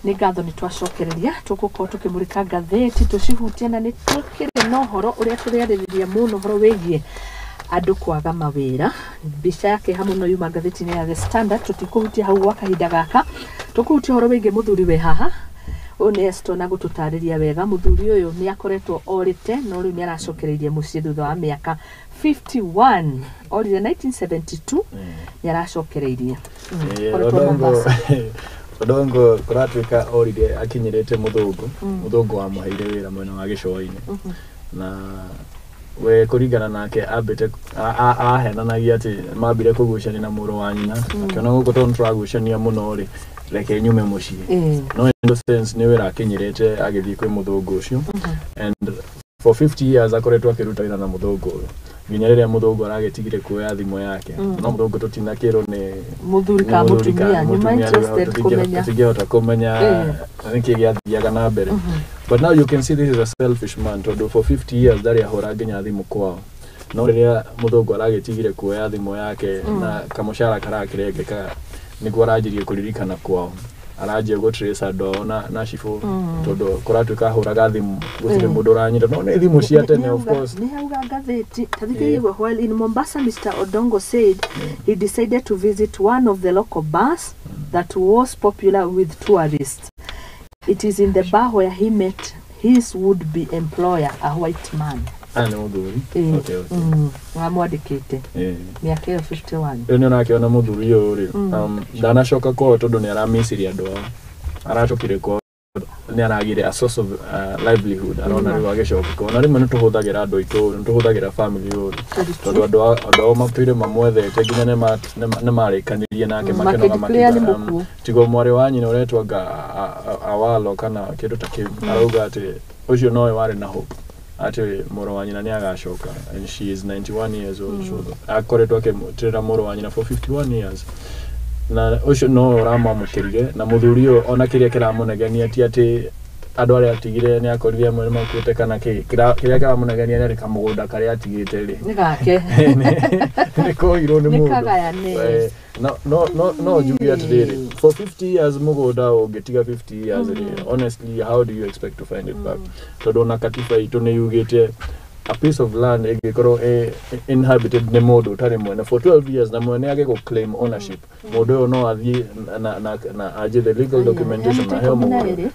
ni ngatho ni twacokereria tugukorwo tukimurika ngatheti tucihutia na ni tukire no horo uria turiaririria muno horo wigie andu kwaga mawira mbica yake hamwe no yuma ngatheti-ini ya The Standard tutikuhutia hau wa kahinda gaka tukuhutia horo wigie muthuri we haha Onesto na gututariria wega muthuri uyu ni akoretwo orite no riu ni aracokereirie mucii thutha wa miaka 51 orire 1972 ni aracokereirie Odongo kuratuika orire akinyirite muthungu wa muhaire wira mwena wa Gicoi-ini na we kuringana nake abete ahenanagia ati mambire kugucania na muro wa nyina akiona guko tondu turagucania muno ri reke nyume mucii no in the sense ni wira akinyirite agithii kwi muthungu ucio and for 50 years akoretwo akiruta wira na muthungu uyu nginya riria muthungu aragetigire kuoya thimo yake no muthungu tutinakirwo ni muthuri ka mutumia nyuma interested kumenya tigehota kumenya niki giathiaga na mbere but now you can see this is a selfish man tondu for 50 years dari ahora nginya thimu kwao no riria muthungu aragetigire kuoya thimo yake na kamushara karakirengeka niguo aranjirie kuririkana kwao araje go trace ado na shifu todo kuratuika ahuraga thimu gutire mundu uranyita no ni thimu cia tene of course ni hauga ngatheti tathikiriwe while in Mombasa Mr. Odongo said he decided to visit one of the local bars that was popular with tourists. It is in the bar where he met his would-be employer, a white man. No muthuri okay amwadikite miaka 51 eno nake ona muthuri uyu ri ndanacoka ko tondu ni aramiciri andu aracokire ko ni aragire a source of livelihood arona ri wagecoka ko na rimwe nituhuthagira andu itu nituhuthagira family uyu tondu andu mapire mamwethete nginya ne marikanirie nake makeno makithana tigo mwari wa nyina uretwaga awalo kana kindu ta kiu arauga ati ucio nowe wari na hope ati moro wa nyina ni agacoka and she is 91 years old so akoretwo akimutira moro wa nyina for 51 years na ucio no ramamukirire na muthuri uyu ona kiria kiramunegania ati andu aria atigire ni akorire mwene makuite kana kiria kiramunegania ni kamugunda karia atigite ri ni gake ni koiro ni mundu no jugia today for 50 years mugunda ungetiga 50 years honestly how do you expect to find it back tondu na katiba itu ni yugite a piece of land egikoro inhabited ne modu tari mwene for 12 years na mwene yake ko claim ownership modu no athi na aje the legal documentation na heo modu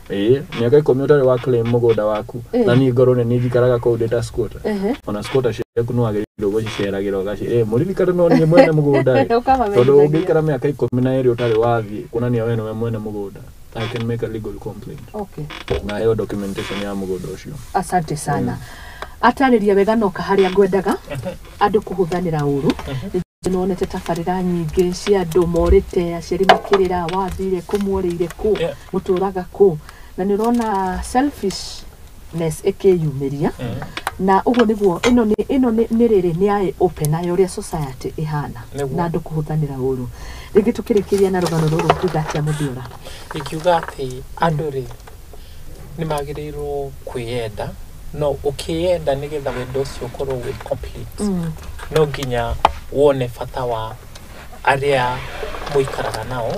miaka 10 tari wa claim mugunda waku na ni ngoro ne nijikaraga ko data squatter ona squatter sheku no agiriro gociceragira gaci muririkana no ni mwene mugunda tondu ungikara miaka 12 utari wathi kunania we no mwene mugunda I can make a legal complaint. Okay. Na heo documentation ya mugunda ucio. Asante sana. Atariria wega no kaharia ngwendaga andu kuhuthanira uru nonete tabarira nyingi cia andu morite aciari makirira wathire kumworire ku muturaga ku na ni rona selfishness ekeyumiria na ugo niguo ino ni riri ni ai open ayo ria society ihana na andu kuhuthanira uru ringi tukirikiria na rugano ruru kugatia muthiura ikiuga ati andu ri ni magirirwo kwiyenda no ukienda nigetha wendo ucio ukorwo wi complete no nginya wone bata wa aria muikaraga nao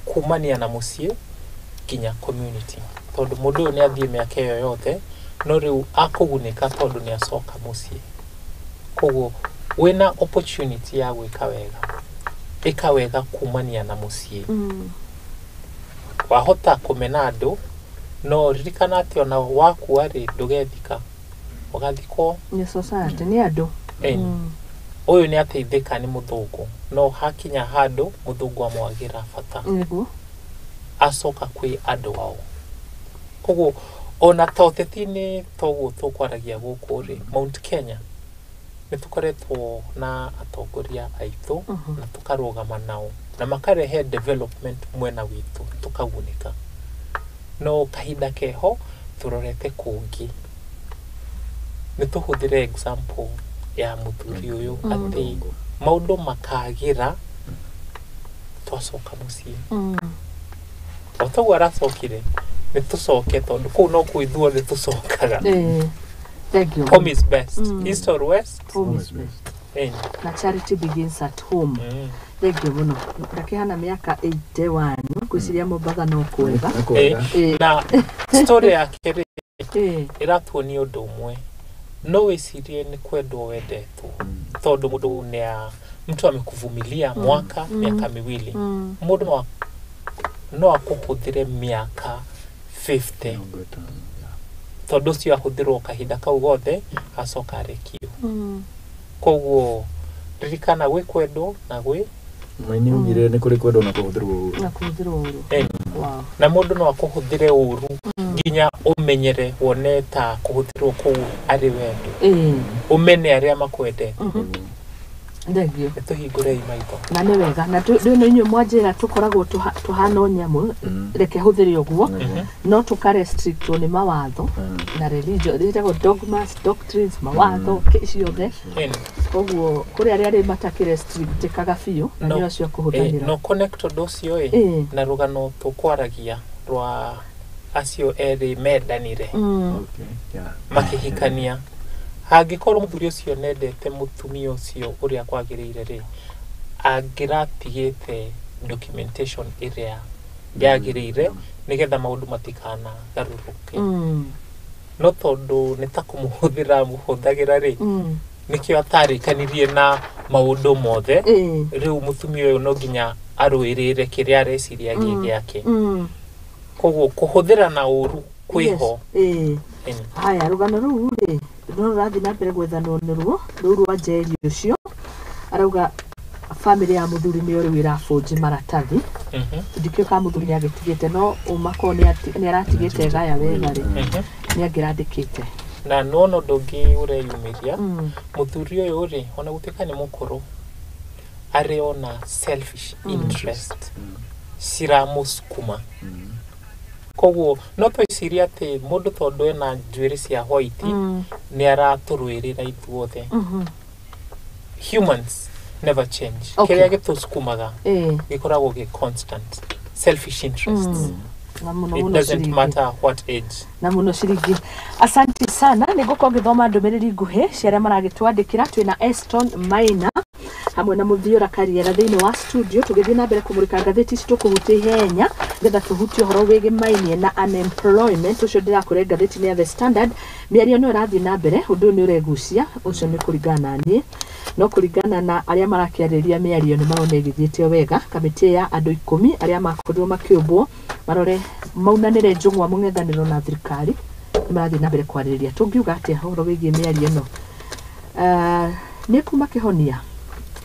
kumania na mucie nginya community tondu mundu ni athie miaka iyo yothe no riu akugunika tondu ni acoka mucie koguo wena opportunity ya gwika wega kumania na mucie wahota kumena andu no ririkana ati ona waku ari ndugethika ugathiko ni society ni andu uyu ni ateithika ni muthungu no hakinya handu muthungu amwagira bata acoka kwi andu wao koguo ona toteti-ini toguo tukwaragia guku ri Mount Kenya ni tukoretwo na atongoria aitu na tukarugama nao na makarehe development mwena witu tukagunika no kahinda keho turorete kungi ni tuhuthire example ya muthuri uyu ati maundu makagira twacoka mucie otagu aracokire ni tucoke tondu kuu no kuithuo ni tucokaga thank you home is best east or west home is best na charity begins at home thengio muno ndakihana miaka 81 kwiciria Mombatha no kwega na story yake iratuonia undu umwe no wicirie ni kwendwo wendetwo tondu mundu mtu amekuvumilia mwaka miaka miwili mundu no akuhuthire miaka 50 tondu cio ahuthirwo kahinda kau gothe acoka arekio koguo ririkana gwi kwendwo na gwi Mweni ugire ni kuri kwendwo na kuhuthirwo uru wow na mundu no akuhuthire uru nginya umenyere wone ta kuhuthirwo ku ari wendo umene aria makwende ndegio tuhingure imaitho na ni wega na no inyu mwanjira tukoragwo tuhana nyamu reke huthiri uguo no tuka restrict ni mawatho na religion thitagwo dogmas doctrines mawatho ciothe koguo kuri aria mataki restrict kaga biu na ni acio kuhuthanira no connect docio na rugano tukwaragia rwa acio eri medanire makihikania hangikorwo muthuri ucio nendete mutumia ucio uria kwagiriire ri angiratigite documentation iria yagiriire nigetha maundu matikana garuruke no tondu nitakumuhuthira muhuthagira ri nikio atarikanirie na maundu mothe riu mutumia uyu no nginya arwirire kiria areciria giake koguo kuhuthira na uru kwiho haya rugano ruu ri no rathi na mbere gwethanwo ni ruo rwa jeri ucio arauga family ya muthuri ni uri wira foji maratathi ndikio ka muthuri ni agitigite no umakoni ni aratigite gaya wega ri ni agirandikite na nono ndungi ureyumiria muthuri uyu ri ona gutika ni mukuru ari ona selfish interest siramuskuma koguo no twiciria ati mundu tondu ena njwiri cia white ni araturwirira ithuothe humans never change kiria gitusukumaga gikoragwo gi constant selfish interests it doesn't matter what age na muno ciringi asante sana niguko ngithoma ndumiriri nguhi ciaria maragitwandikira twina Eston Maina hamwe na Muthiora Kariera thiini wa studio tugithii na mbere kumurika ngatheti citu kuhuti henya ngetha tuhuti horo wigi mainie na unemployment ucio ndirakore ngatheti ni The Standard miario no rathi na mbere undu ni uregucia ucio ni kuringana ni no kuringana na aria marakiariria miario ni maronegithiete wega kamiti ya andu 10 aria makorirwo makiumbwo marore maunanire njungwa mungethaniro na thirikari marathi na mbere kwariria tungiuga ati horo wigi miario no ni kuma kihonia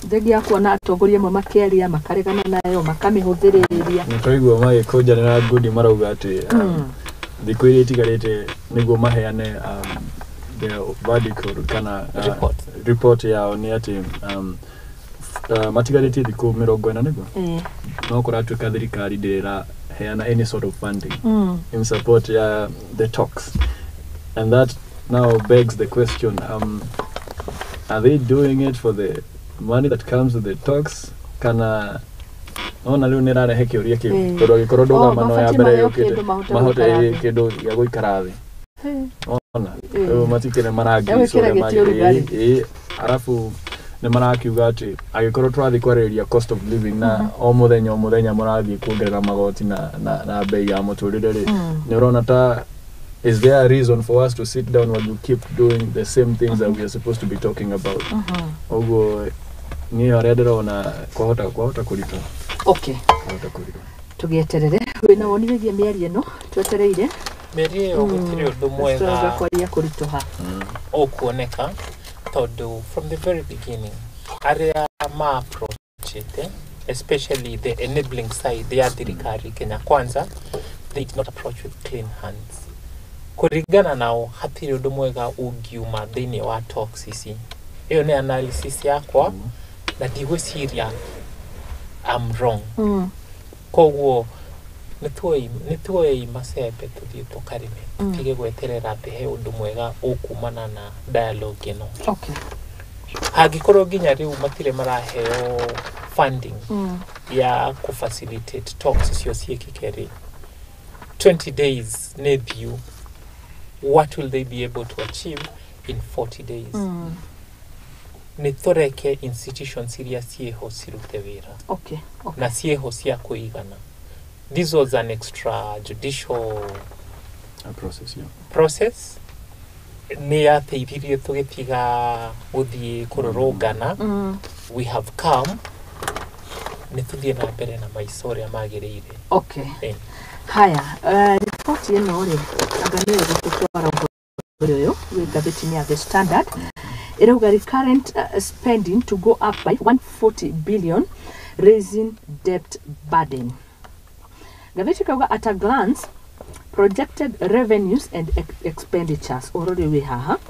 ndegia kuona atongoria mwe makiaria makaregana nayo makamihuthiriria nitoigwa mai koja na ngudi marauga ati thiku iria itigarite niguo maheane the verdict kana report yao ni ati matigarite thiku 40 niguo no kuratuika thirikari ndira heana any sort of funding in support ya the talks and that now begs the question are they doing it for the money that comes with the talks kana ona leo nirare heke uria ki tondu gikorwo nduga mano ya mbere yukite mahote kindu ya guikara thi ona leo matikene maragi sore magi arafu ne marakiuga ati agikorwo twathi kwariria cost of living na o muthenya muragi kuongerera magoti na bei ya muturire ri ni urona ta is there a reason for us to sit down while you keep doing the same things that we are supposed to be talking about ogo ni arendera ona kwahota kurito okay tugieterere wina woniririe miario no twetereire miario gutiri undu mwega kwaria kuritoha okuoneka tondu from the very beginning aria ma approach it especially the enabling side ya thirikari Kenya Kwanza they did not approach with clean hands kuringana nao hatiri undu mwega ungiuma thiini wa talks ici iyo ni analysis yakwa na ndigwiciria I'm wrong koguo nituoi macembe tuthie tukarime tige gweterera ati he undu mwega ukumana na dialogue ino hangikorwo nginya riu matire maraheo funding ya ku facilitate talks icio ciekikeri 20 days nebiu what will they be able to achieve in 40 days nĩ tũreke institutions iria ciĩho cirute wĩra Okay. na ciĩho cia kũigana. This was an extrajudicial process. Nĩ yateithirie tũgĩtiga gũthiĩ kũrũrũngana. We have come. Nĩ tũthiĩ na mbere na maica ũrĩa magĩrĩire. Okay. Haya, ripoti ĩno rĩ, anga nĩ gũtwara ũhoro ũyũ wĩ ngathĩti-inĩ ya The Standard. Irauga recurrent spending to go up by 140 billion, raising debt burden. Gathĩti kauga at a glance, projected revenues and expenditures. Already we have.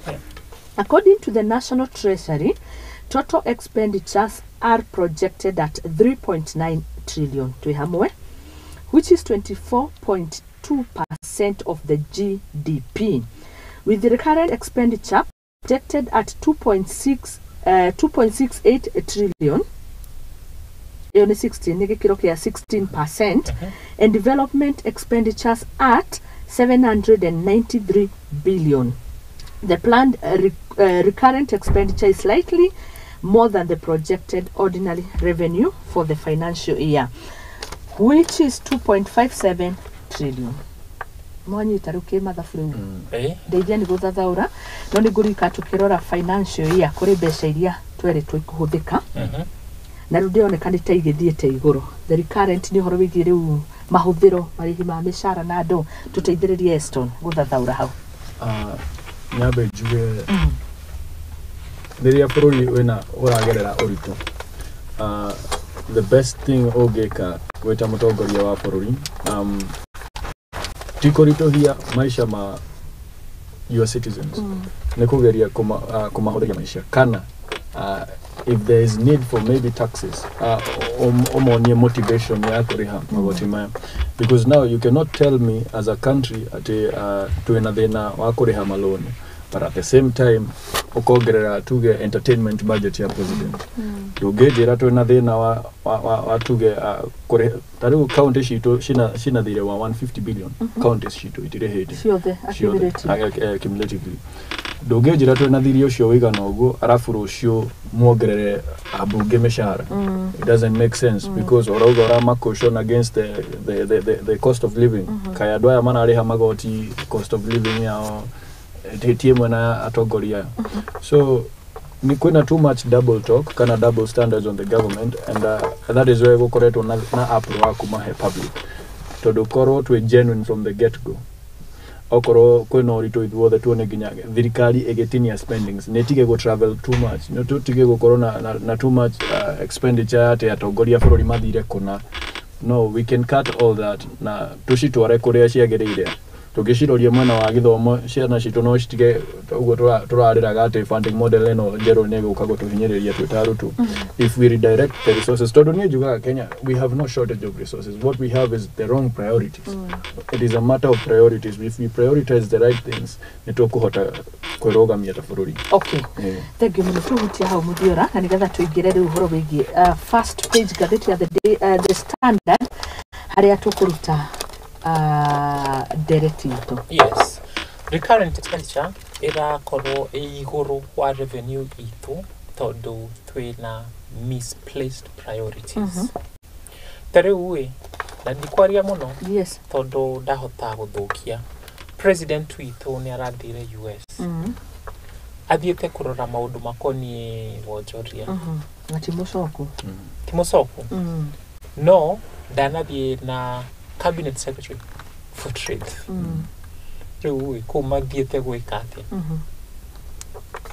According to the National Treasury, total expenditures are projected at 3.9 trillion, which is 24.2% of the GDP, with the recurrent expenditure projected at 2.68 trillion, 16%, and development expenditures at 793 billion. The planned recurrent expenditure is slightly more than the projected ordinary revenue for the financial year, which is 2.57 trillion. Mwanyi taruke mathabu rĩu. Ndeithia nĩ gũthathaũra no nĩ ngũrika tũkĩrora financial year kũrĩ mbeca iria tweretwo ikũhũthĩka na rĩu ndĩroneka nĩ ta igĩthiĩte igũrũ. The recurrent nĩ ũhoro wĩgiĩ rĩu mahũthĩro marĩhi ma mĩcara na andũ. Tũteithĩrĩrie Eston gũthathaũra hau. Nyambe njuge rĩrĩa bũrũri wĩna ũragerera ũritũ, the best thing ũngĩka gwĩta mũtongoria wa bũrũri ti kũritũhia maica ma your citizens, nĩ kũgeria kũmahũthĩria maica kana if there is need for maybe taxes omonie motivation ya kũrĩha magoti maya, because now you cannot tell me as a country atĩ twĩna thĩna wa kũrĩha maloni, but at the same time ukongerera tuge entertainment budget ya president. Ndũngĩnjĩra twĩna thĩna wa tuge kũrĩ tarĩu county citũ cina thirĩ wa 150 billion. Counties citũ itirĩhĩte ciothe cumulatively. Ndũngĩnjĩra twĩna thirĩ ũcio wĩigana ũguo arabu rũciũ muongerere ambunge mĩcara. It doesn't make sense because orauga ũramakushon against the cost of living. Kaya andũ aya manarĩha magoti cost of living yao TTM na atongoria. So ni kwena too much double talk kana double standards on the government, and that is where gokoretwo na apro wa kumahe public tondu korwo twe genuine from the get go. Okorwo kwena ũritũ ithuothe tuone nginya thirikari igitinia spendings netige go travel too much, no tutige gukorwo na too much expenditure ate atongoria bũrũri mathire kuna. No, we can cut all that na tucitware kuria ciagĩrĩire. Tũgĩciroria mwena wa gĩthomo ciana citũ no citige ũguo tũrarĩraga atĩ funding model ĩno njerũ nĩ ĩgũka gũtũhinyĩrĩria twĩ ta arutwo. If we redirect the resources, tondũ niĩ njugaga Kenya, we have no shortage of resources. What we have is the wrong priorities. It is a matter of priorities. If we prioritize the right things, nĩ tũkũhota kwĩrũgamia ta bũrũri. Okay. Thank you mũno. Tũhutia hau mũthiora na nĩgetha tũingĩre rĩu ũhoro wĩgiĩ first page ngathĩti ya The Standard harĩa tũkũruta directito. Yes. Recurrent expenditure irakorwo igũrũ wa revenue itu tondu twina misplaced priorities. Tarĩu na ndikwaria muno. Yes. Tondu ndahota gũthũkia. President witũ nĩ arathire US. Athiĩte kũrora maũndũ makoniĩ wonjoria. Na Timosoku. Timosoku. No, ndanathiĩ na Cabinet Secretary for Trade. Rĩu kuma thiĩte gwĩka atĩa.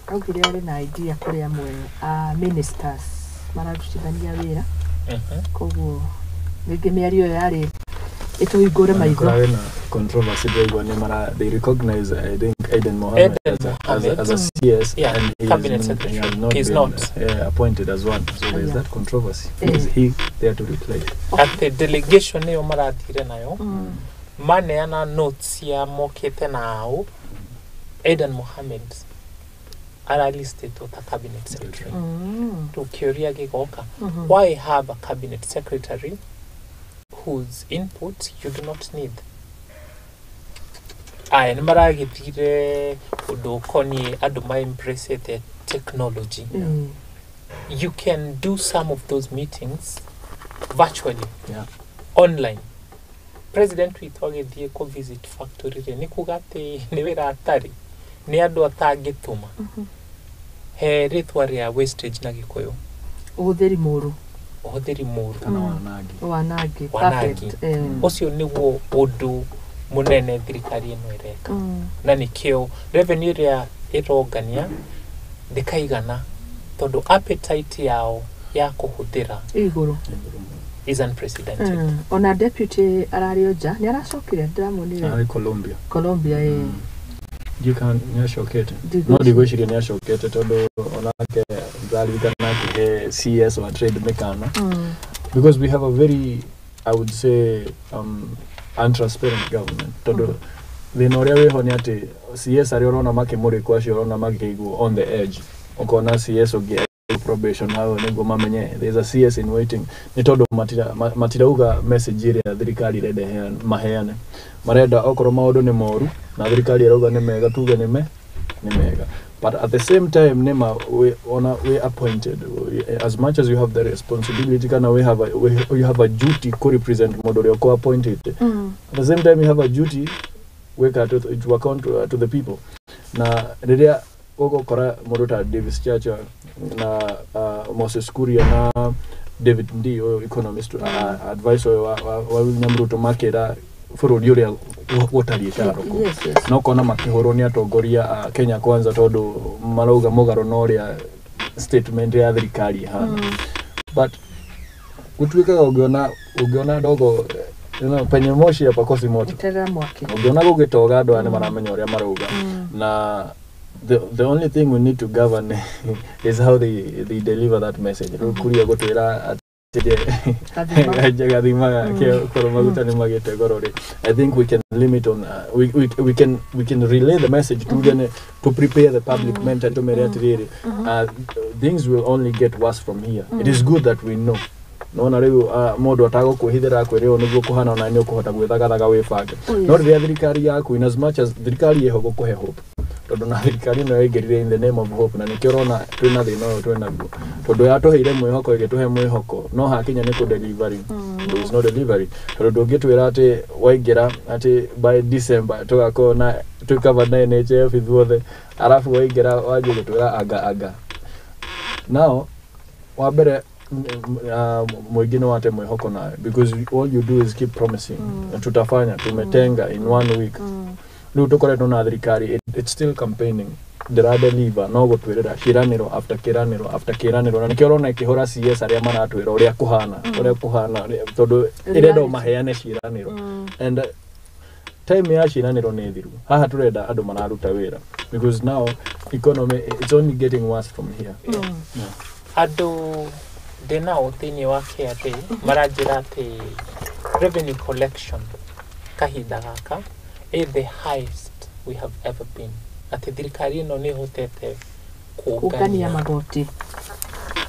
Augire arĩ na idea kũrĩ amwe ministers mararutithania wĩra. Koguo rĩngĩ mĩario ĩyo yarĩ ĩtũhingũre maitho. Controversy they recognize, I think, Aiden Mohammed as a CS, yeah, and Cabinet Secretary. He's not appointed as one. So there is that controversy. Is he there to replace? At the delegation niyo marathire nayo. Maneana notes ya mokete nao. Aiden Mohammed are listed to the Cabinet Secretary. To Kyria Gigoka. Why have a Cabinet Secretary whose input you do not need? Aya nĩ maragithire ũndũ koni andũ ma impressed technology, you can do some of those meetings virtually, online. President witũ agĩthiĩ kũ visit factory nĩ kuga atĩ nĩ wĩra atari nĩ andũ atangĩtũma he rĩtwa rĩa wastage na Gĩkũyũ ũhũthĩri mũru kana wanangi ũcio nĩguo ũndũ mũnene thirikari ĩno ĩreka na nĩkĩo revenue ĩrĩa ĩrongania ndĩkaigana tondũ appetite yao ya kũhũthĩra igũrũ is unprecedented. Ona deputy ararioja ni aracokire ndamonire ari Colombia you can nyashokete no digwicirie ni ashokete tondu onake ndarigana ke CS or trade mekana because we have a very, I would say, untransparent government tondu thina uria wiho ni ati CS ari orona makimuri kwacio orona makigwo on the edge okona CS ogi probation hao ningo mamenye there's a CS in waiting ni tondu matirauga message ĩrĩa thirikari rede maheane marenda okoro maundu ni moru na thirikari irauga ni mega tuge ni mega but at the same time nima we appointed as much as you have the responsibility kana you have a duty to represent model you appointed at the same time you have a duty to account to the people na riria kora Morota Davis Chacha na Moses Kuria na David Ndio economist advisor wa William Ruto makera furudi uria wotari taroko no kona makihoro ni atongoria Kenya kwanza tondu marauga mugaro no ria statement ya thirikari hana but gutwikaga ungiona dogo penye moshi ya pakosi moto ungiona gugitoga andu ane maramenya uria marauga na the only thing we need to govern is how they deliver that message. Kuria gotwira I think we can limit on we can relay the message to prepare the public mental to things will only get worse from here. It is good that we know. No na riu modu atago kuhithira kwireo niguo kuhana ona nyo kuhota gwithagaga wifage no ria thirikari yaku in as much as thirikari yeho gukuhe hope tondu na thirikari no yegerire in the name of hope na nikio rona twina thina uyu twina guo tondu yatuheire mwihoko igituhe mwihoko no hakinya ni ku delivery there is no delivery tondu ngitwira ati waingira ati by December tugako na tukava na NHF ithuothe arafu waingira waje gutwira aga now wabere mwingine wate mwihoko nayo because all you do is keep promising tutafanya tumetenga in 1 week riu tukoretwo na thirikari it's still campaigning ndĩradeliver no gũtwĩrĩra kĩranĩro after kĩranĩro na nĩkĩo ũrona ikĩhũra CS arĩa maratwĩra ũrĩa kũhana tondũ ĩrenda maheane kĩranĩro and time ya kĩranĩro nĩ thiru haha tũrenda andũ mararuta wĩra because now economy it's only getting worse from here andũ denao thĩinĩ wa KRA maranjĩra atĩ revenue collection kahinda gaka is the highest we have ever been. Ati thirikari ĩno nĩ hotete kũngania magoti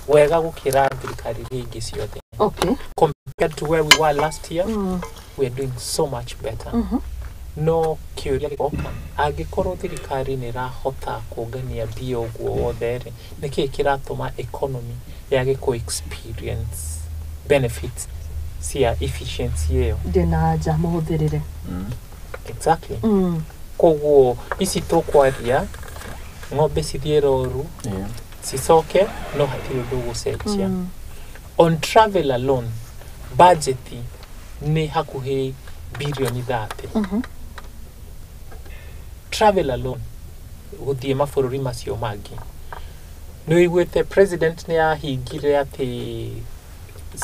wega gũkĩra thirikari ingĩ ciothe. Okay. Compared to where we were last year, we are doing so much better. No kĩũria gĩkoka angĩkorwo thirikari nĩ ĩrahota kũngania mbia ũguo wothe nĩkĩĩ kĩratũma economy yage ku experience benefits cia efficiency ĩyo ndĩna nja mũhũthĩrĩre. Exactly. Koguo ici tũkwaria ng'ombe cithiĩ roru cicoke no hatirĩ ũndũ gũcenjia. On travel alone budget nĩ hakuhĩ bilioni 30. Travel alone gũthiĩ mabũrũri macio mangĩ nĩ wĩiguĩte president nĩ ahingire atĩ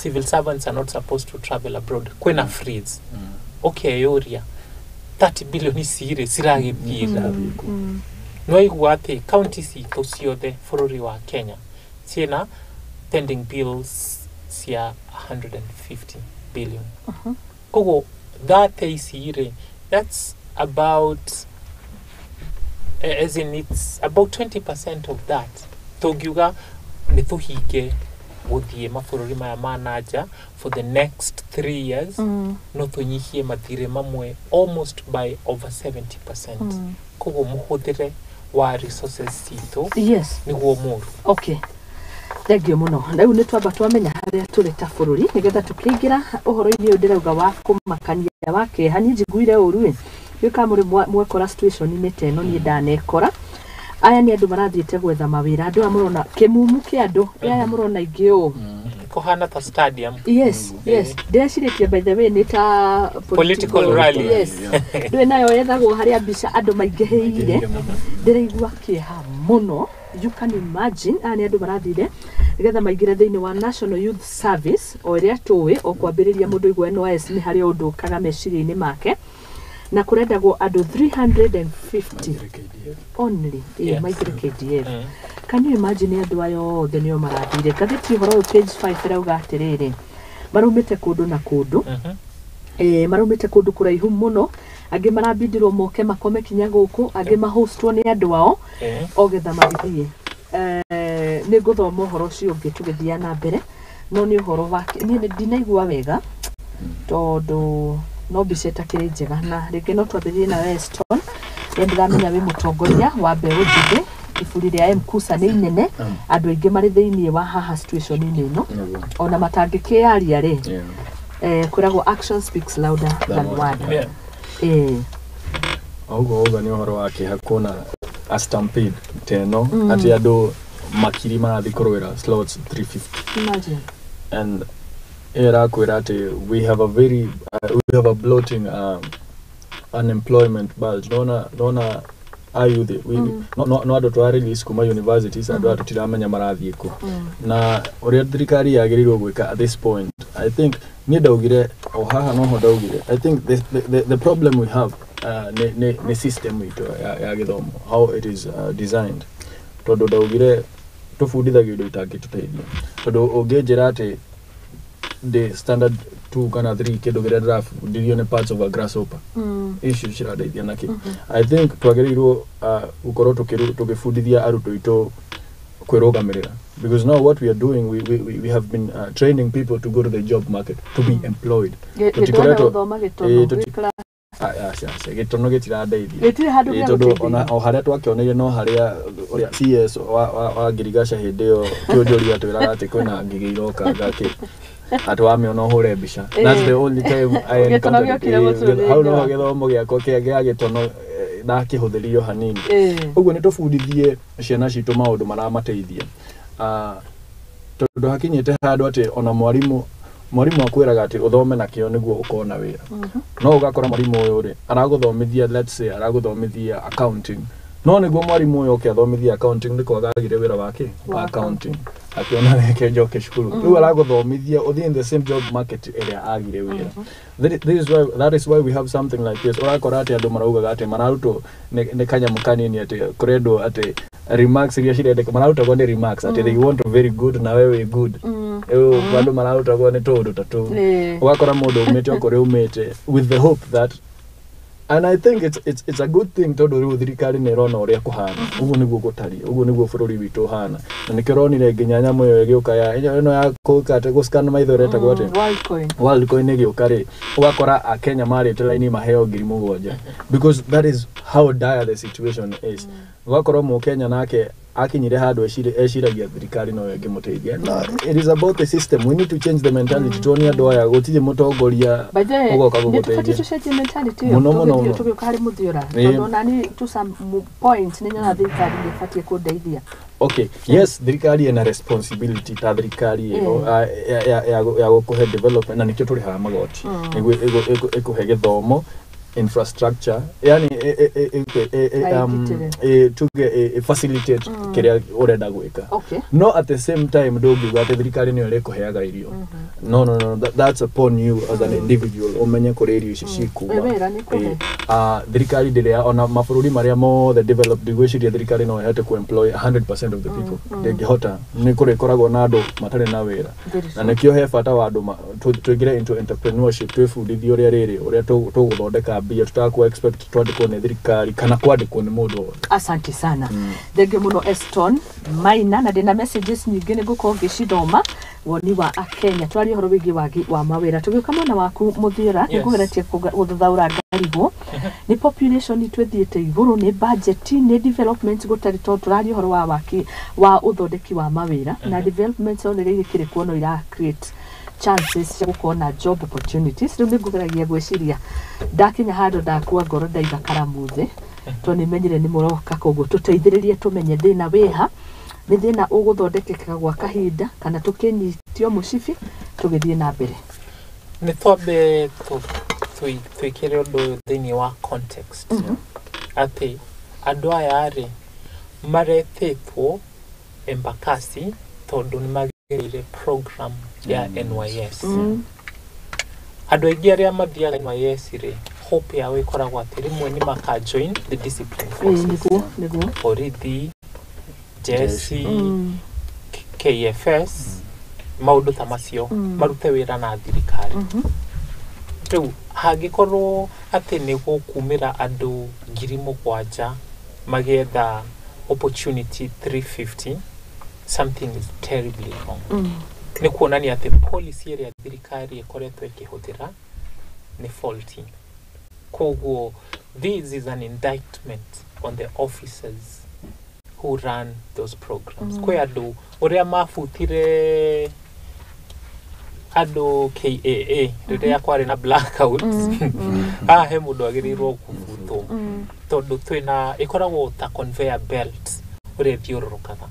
civil servants are not supposed to travel abroad kwĩna freeze. Okay yoria 30 billion cire ciragĩthiĩ no igua atĩ county citũ ciothe bũrũri wa Kenya ciĩna pending bills cia 150 billion. Koguo that cire that's about as in it's about 20% of that tũngiuga nĩ tũhinge gũthiĩ mabũrũri maya ma nanja for the next 3 years no tũnyihie mathirĩ mamwe almost by over 70%. Koguo mũhũthĩre wa resources citũ yes nĩguo mũru. Okay, thengio muno. Rĩu nĩ twamba twamenya harĩa tũrĩ ta bũrũri nĩgetha tũkĩingĩra ũhoro-inĩ ũyũ ndĩrauga wa kũmakania wa kĩeha. Niĩ njiguire ũru gĩũka mũrĩ mwekora situation-inĩ ta ĩno niĩ ndanekora. Aya nĩ andũ marathiĩte gwetha mawĩra, andũ aya mũrona kĩmumu kĩa andũ aya mũrona ingĩ ũũ kũhana ta stadium. Yes ndĩrecirĩtie by the way nĩ ta political rally. Yes ndũĩ nayo yethagwo harĩa mbica andũ maingĩhĩire. Ndĩraigua kĩeha mũno. You can imagine nĩ andũ marathire nĩgetha maingĩre thĩinĩ wa National Youth Service o ĩrĩa tũĩ o kwambĩrĩria mũndũ igwe NYS nĩ harĩ ũndũ ũkaga meciria-inĩ make na kũrendagwo andũ 350 only maingĩre KDF. Can you imagine andũ aya othe nĩo marathire? Ngathĩti ũhoro ũyũ page 5 ĩrauga atĩrĩrĩ maraumĩte kũndũ na kũndũ maraumĩte kũndũ kũraihu mũno, angĩ marabindirwo moke makome kinya gũkũ, angĩ mahostwo nĩ andũ ao ogetha magĩthiĩ. Nĩ ngũthoma ũhoro ũcio ũngĩ tũgĩthiĩ na mbere, no nĩ ũhoro wa niĩ ndinaigua wega tondũ no mbica ĩtakĩrĩ njega, na rĩngĩ no twambĩrĩrie na Weston. Ndĩramenya wĩ mũtongoria wa mbeũ njĩthĩ, iburi rĩa Mkusa nĩ inene, andũ aingĩ marĩ thĩinĩ wa haha situation-inĩ ĩno ona matangĩkĩaria rĩ kwĩragwo action speaks louder than word. Oguo nĩ ũhoro wa kĩeha kuona a stampede teno atĩ andũ makiri marathi kũrũĩra slots 350. Imagine. And kwĩra atĩ we have a bloating unemployment bulge. Nona ayuthi no andũ twarelease kuma universities andũ tutiramenya marathiĩ kũ na ũrĩa thirikari yagĩrĩirwo gwĩka at this point. I think niĩ ndaugire o haha no ndaugire I think the problem we have ne system itũ ya gĩthomo, how it is designed. Tondũ ndaugire tũbundithagio indo itangĩtũteithia, tondũ ũngĩnjĩra atĩ the standard 2 kana 3 kĩndũ kĩrĩa ndĩrabundithio nĩ parts of a grasshopper issue ciradeithia nakĩ. I think twagĩrĩirwo gũkorwo tũgĩbundithia arutwo itũ kwĩrũgamĩrĩra, because now what we are doing we have been training people to go to the job market to be employed. Gĩtono gĩtiradeithia tondũ o harĩa twakĩoneire no harĩa ũrĩa CS wa Ngirigaca hĩndĩ ĩyo kĩũnjũria twĩraga atĩ kwĩna ngigĩ iroka gakĩ atĩ wamĩona ũhũre mbica. That's the only time I encountered hau no gĩthomo gĩakwa kĩa gĩtono ndakĩhũthĩrio hanini. Ũguo nĩ tũbundithie ciana citũ maũndũ maramateithia, tondũ hakinyĩte handũ atĩ ona mwarimũ akwĩraga atĩ ũthome na kĩo nĩguo ũkona wĩra. No ũgakora mwarimũ ũyũ rĩ aragũthomithia, let's say aragũthomithia accounting, no nĩguo mwarimũ ũyũ oke athomithia accounting nĩ kwaga agire wĩra wake wa accounting akiona reke njoke cukuru. Rĩu aragũthomithia ũthiĩ in the same job market ĩrĩa agire wĩra. That is why we have something like this. Ũrakora atĩ andũ maraugaga atĩ mararutwo nĩ kanyamũ kanini atĩ kũrendwo atĩ remarks iria cirendeka mararutagwo nĩ remarks atĩ they want to very good na wewe good. Andũ mararutagwo nĩ tũndũ ta tũu. Ũgakora mũndũ umĩte okũrĩa umĩte with the hope that, and I think it's a good thing tondũ rĩu thirikari nĩ ĩrona ũrĩa kũhana. Ũguo nĩguo gũtariĩ, ũguo nĩguo bũrũri witũ ũhana. Na nĩkĩo ũronire nginya nyamũ ĩyo ĩgĩũka ĩno ya gũscan maitho ĩretagwo atĩ Worldcoin ĩgĩũka rĩ ũgakora Akenya marĩte raini maheo 7,000 because that is how dire the situation is. Ũgakora Mũkenya nake akinyire handũ eciragia thirikari no ĩngĩmũteithia. It is about the system. We need to change the mentality. Tuone andũ aya gũtirĩ mũtongoria ũgoka gũgũteithia mũno tũgĩũka harĩ mũthiũra tondũ nani to some point nĩ nyona thirikari ĩbatiĩ kũndeithia. Okay, yes, thirikari ĩna responsibility ta thirikari ya gũkũhe development na nĩkĩo tũrĩ haha magoti nĩguo ĩkũhe gĩthomo, infrastructure, yani tuge facilitate kĩrĩa ũrenda gwĩka. No at the same time ndũngiuga atĩ thirikari nĩyo ĩrĩkũheaga irio. No, that's upon you as an individual ũmenye kũrĩa irio ici cikuma. Thirikari ndĩrĩa ona mabũrũri marĩa mothe developed gwĩciria thirikari no ĩhote ku-employ 100% of the people. Ndĩngĩhota, nĩ kũrĩkoragwo na andũ matarĩ na wĩra, na nĩkĩo he bata wa andũ tũingĩre into entrepreneurship, twĩbundithie ũrĩa tũgũthondeka mbia tutaku expect twandĩkwo nĩ thirikari kana kwandĩkwo nĩ mũndũ. Asante sana. Thengio mũno Eston Maina, na ndĩna messages nyingĩ nĩ ngũkorwo ngĩcithoma woni wa Akenya twari horo wigi wagi wa mawira tugiuka mwana waku muthira nigugeretie guthathaura ngarigo ni population twethiete iguru ni budget ni development gutari to turari horo wa waki wa uthondeki wa mawira na development on ri gikire kuono ira create chances cia gukona job opportunities riu nigugeragia gwiciria ndakinya handu ndakua ngoro ndaiga karamuthe to ni menyire ni muroka koguo tuteithiririe tumenye thina wiha ni thina uguthondekeka gwa kahinda kana tukinyitio mucibi tugithie na mbere ni twambe twikire undu thini wa context ati andu aya ri marethetwo Embakasi tondu ni magirire program ya NYS andu aingi aria mathiaga NYS ri hope yao ikoragwo ati rimwe ni maka join the discipline forces borithi Jesse KFS maundu ta macio marute wira na thirikari riu hangikorwo ati ni gukumira andu 7,000 magetha opportunity 350 something is terribly wrong ni kuonania ati policy area thirikari ikoretwo ikihuthira ni faulty koguo this is an indictment on the officers who run those programs kwe andu uria mafutire andu KAA riria kwari na blackouts he mundu agirirwo kufutwo tondu twina ikoragwo ta conveyor belt uria thiururukaga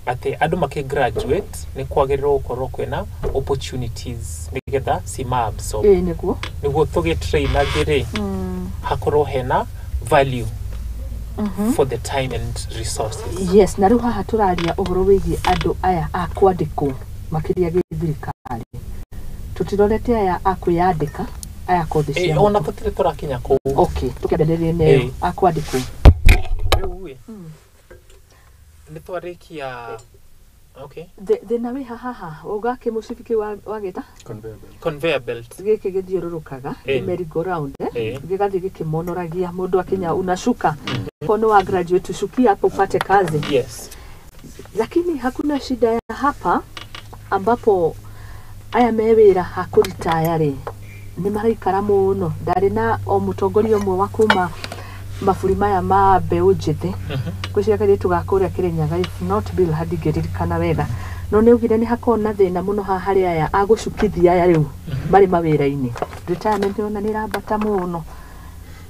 ati andu makigraduate ni kwagirirwo gukorwo kwina opportunities nigetha absorb niguo tugitrain agiri hakorwo hena value for the time and resources. Yes, na riu haha turaria uhoro wigi andu aya akwandikwo makiria githirikari tutirorete aya akwiyandika aya kothi cia ona tutire turakinya ku okay tukiendelee ne akwandikwo riu ni twarikia okay the na we haha ugake mucibiki wageta conveyor belt giki githiururukaga merry go round gigathi gikimonoragia mundu akinya unashuka kono wa graduate shukia hapo upate kazi yes lakini hakuna shida ya hapa ambapo aya mewira hakuritaya ri ni maraikara muno ndari na o mutongoria umwe wa kuma maburi maya ma mbeu njithe gwiciria tugakuria Kirinyaga if not bill hadigirikana wega no ni ugire ni hakona thina muno ha hari aya agucukithia aya riu mari mawira-ini retirement ona ni rabata muno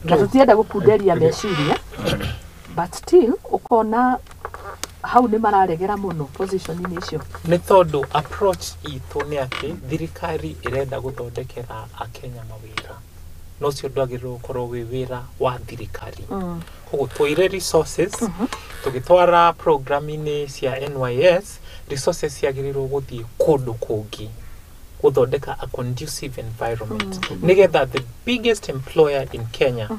na tutienda gukunderia meciria but still ukona hau ni mararegera muno position-ini icio ni tondu approach itu ni ati thirikari irenda guthondekera Akenya mawira no cio ndagirwo korwo wi wira wa thirikari koguo twaire resources tugitwara program-ini cia NYS resources ciagirirwo guthii kundu kungi guthondeka a conducive environment nigetha the biggest employer in Kenya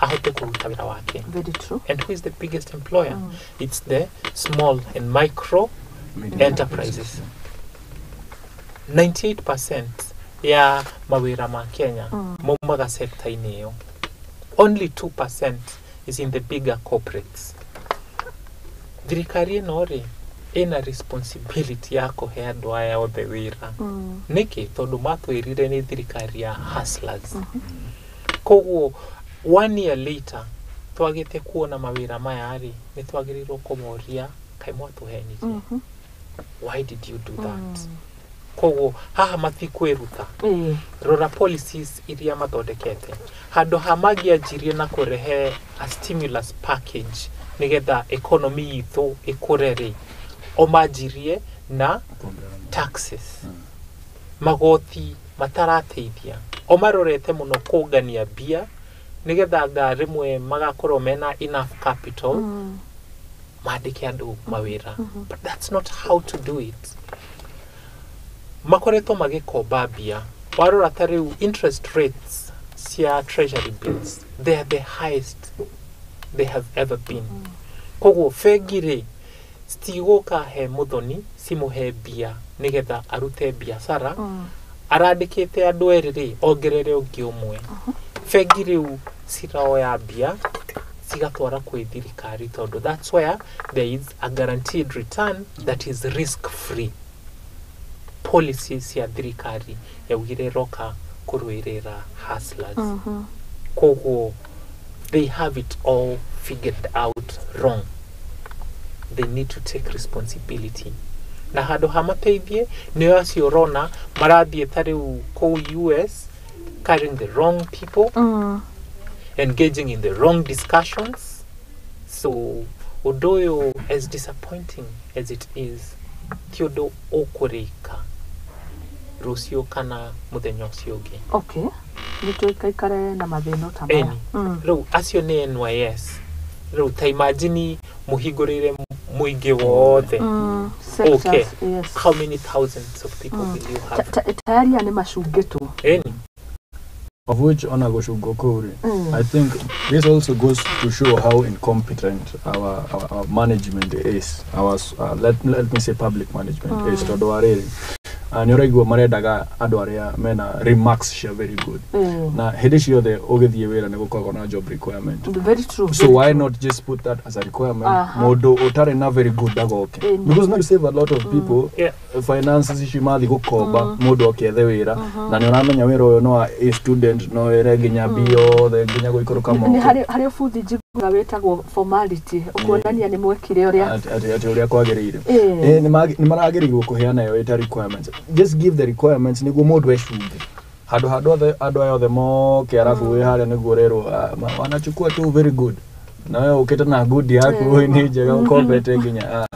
ahote kuruta wira wake. Very true. And who is the biggest employer? It's the small and micro enterprises. 98% ya mawira ma Kenya maumaga sekta-ini iyo. Only 2% is in the bigger corporates. Thirikari ino ri ina responsibility ya kuhe andu aya othe wira niki tondu matwirire ni thirikari ya hustlers koguo 1 year later twagite kuona mawira maya ari ni twagirirwo kumoria kai mwatuhenirie why did you do that koguo haha matikwiruta rora policies iria mathondekete handu hamagiajirie na kurehe a stimulus package nigetha economy itu ikurere omajirie na taxes magoti matarateithia omarorete muno kugania bia nigetha ngarimwe magakorwo mena enough capital mandike andu mawira but that's not how to do it makoretwo magikomba bia warora tariu interest rates cia treasury bills they are the highest they have ever been koguo fegire stiguka he Muthoni simuhe bia nigetha arute biashara arandikite andu eriri ongerere ungi umwe fegiriu siraoya bia sigatwara kwi thirikari tondu that's where there is a guaranteed return that is risk free policies ya thirikari yaugire roka kuruirira hustlers. Koguo they have it all figured out wrong. They need to take responsibility. Na hado hamateithie niyo acio rona marathie tariu ko US carrying the wrong people, engaging in the wrong discussions. So odoyo, as disappointing as it is, tiodo okurika rusio kana muthenya ucio ungi. Okay, nituikaikare na mathino tamaya. Ro acio ni NYS. Ro ta imagine muhigurire muingi wothe. Okay, yes. How many thousands of people will you have? Tayari ani mashungetu. Of which ona goshugokuri. I think this also goes to show how incompetent our management is. Our let me say public management is. Todoareli. And you're maredaga adoarea mena remarks she very good. Na hedishi yo the ogethie wera nego kwa na job requirement. Very true. So why not just put that as a requirement? Modo otare na very good dago okay. Because now you save a lot of people. Finances issue mathi gukomba modo okethe wera. Na ni oramenya wera oyo no a student no ere ginya bio the ginya go ikoroka mo. Ni hari futhi jiga wetagwo formality. Okuonania ni mwekire uria ati uria kwagirire. Ni maragirirwo kuheana yo eta requirements. Just give the requirements niguo mundu ecunge hado yothe moke arafu we haria niguo rero wanachukua tu very good na wewe ukita na good yako ni njega compete nginya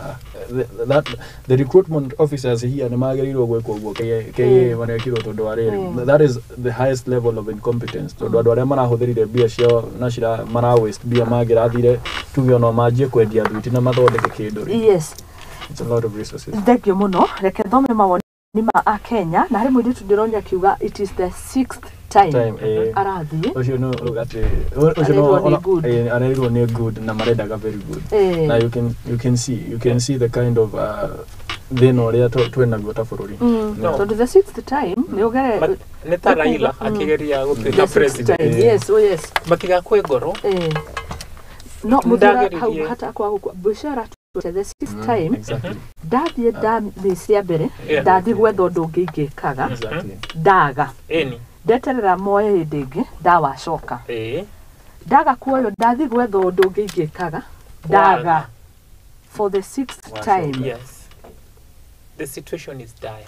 that the recruitment officers here ni magiriro gwekwo guo ke mara kiro tondu ariri. That is the highest level of incompetence. Tondu andu aria marahuthirire bia cio na cira mara waste bia magirathire tugio no manjie kwendia thuiti na mathondeke kindu. Yes, it's a lot of resources. Thank you muno. Reke thome mawoni nima a Kenya na hari mwiri tundironya kiuga it is the 6th time arathi ocio no ugati ocio no anairu ni good na maredaga very good. Now you can see the kind of then oria twena gota bururi. So the 6th time ni ugere neta Raila akigeria gutuika president. Yes, oh yes. Matiga kwe ngoro. No mudara hata kwa bushara the 6th time. Exactly. Dathie cia mbere ndathi gwetha undu ngingikaga ndaga ndeterera moe hindi ingi ndawacoka ndaga kuoyo ndathi gwetha undu ngingikaga ndaga for the 6th time. Yes, the situation is dire.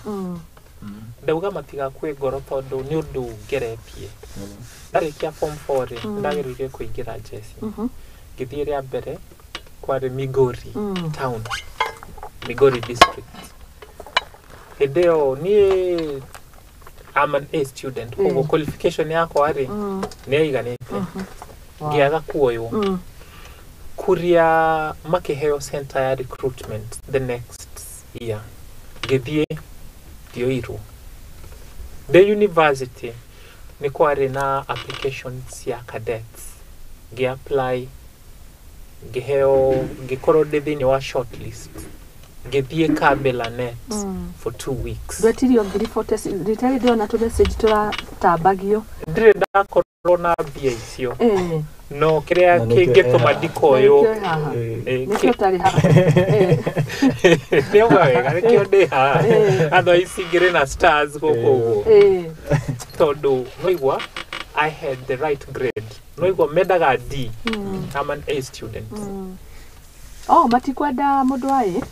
Ndauga matiga kwe ngoro tondu ni undu ngeretie ndarikia form 4 ndagirire kuingira jeshi ngithie ria mbere kware Migori town, Migori district. Hideo ni I'm an A student. Kogo qualification yako ari ni iganite. Ngiaga kuoyo. Kuria makeheo center ya recruitment the next year. Githie dioiru. The university ni kware na applications ya cadets. Apply giheo gikoro thini wa shortlist githie kabela net for 2 weeks. Dwetirio ngiri 40 retail dio na to message tura tabagio ndire da corona bia icio no kiria kingituma ndikoyo nikio tari ha ndio wega nikio ndi ha ando isingire na stars goko tondu noigwa I had the right grade. Noigwa medaga D. I'm an A student. Oh, matikwenda mundu ai.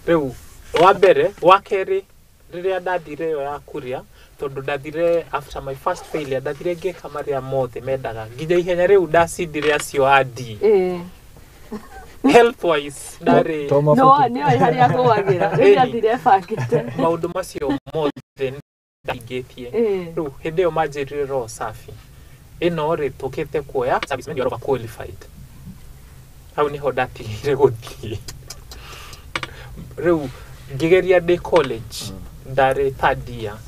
Riu wa mbere wa keri riria ndathire yo ya kuria tondu ndathire after my first failure ndathire ngeka maria mothe medaga nginya ihenya riu ndacindire acio a D. Health wise ndari no ni hari agwagira riria thire bangite maundu macio mothe ndagetie riu hindi yo manjirire ro safi ino ri tukite kuoya servicemen yoro qualified au ni hodatigire guthie riu ngigeria de college ndari third year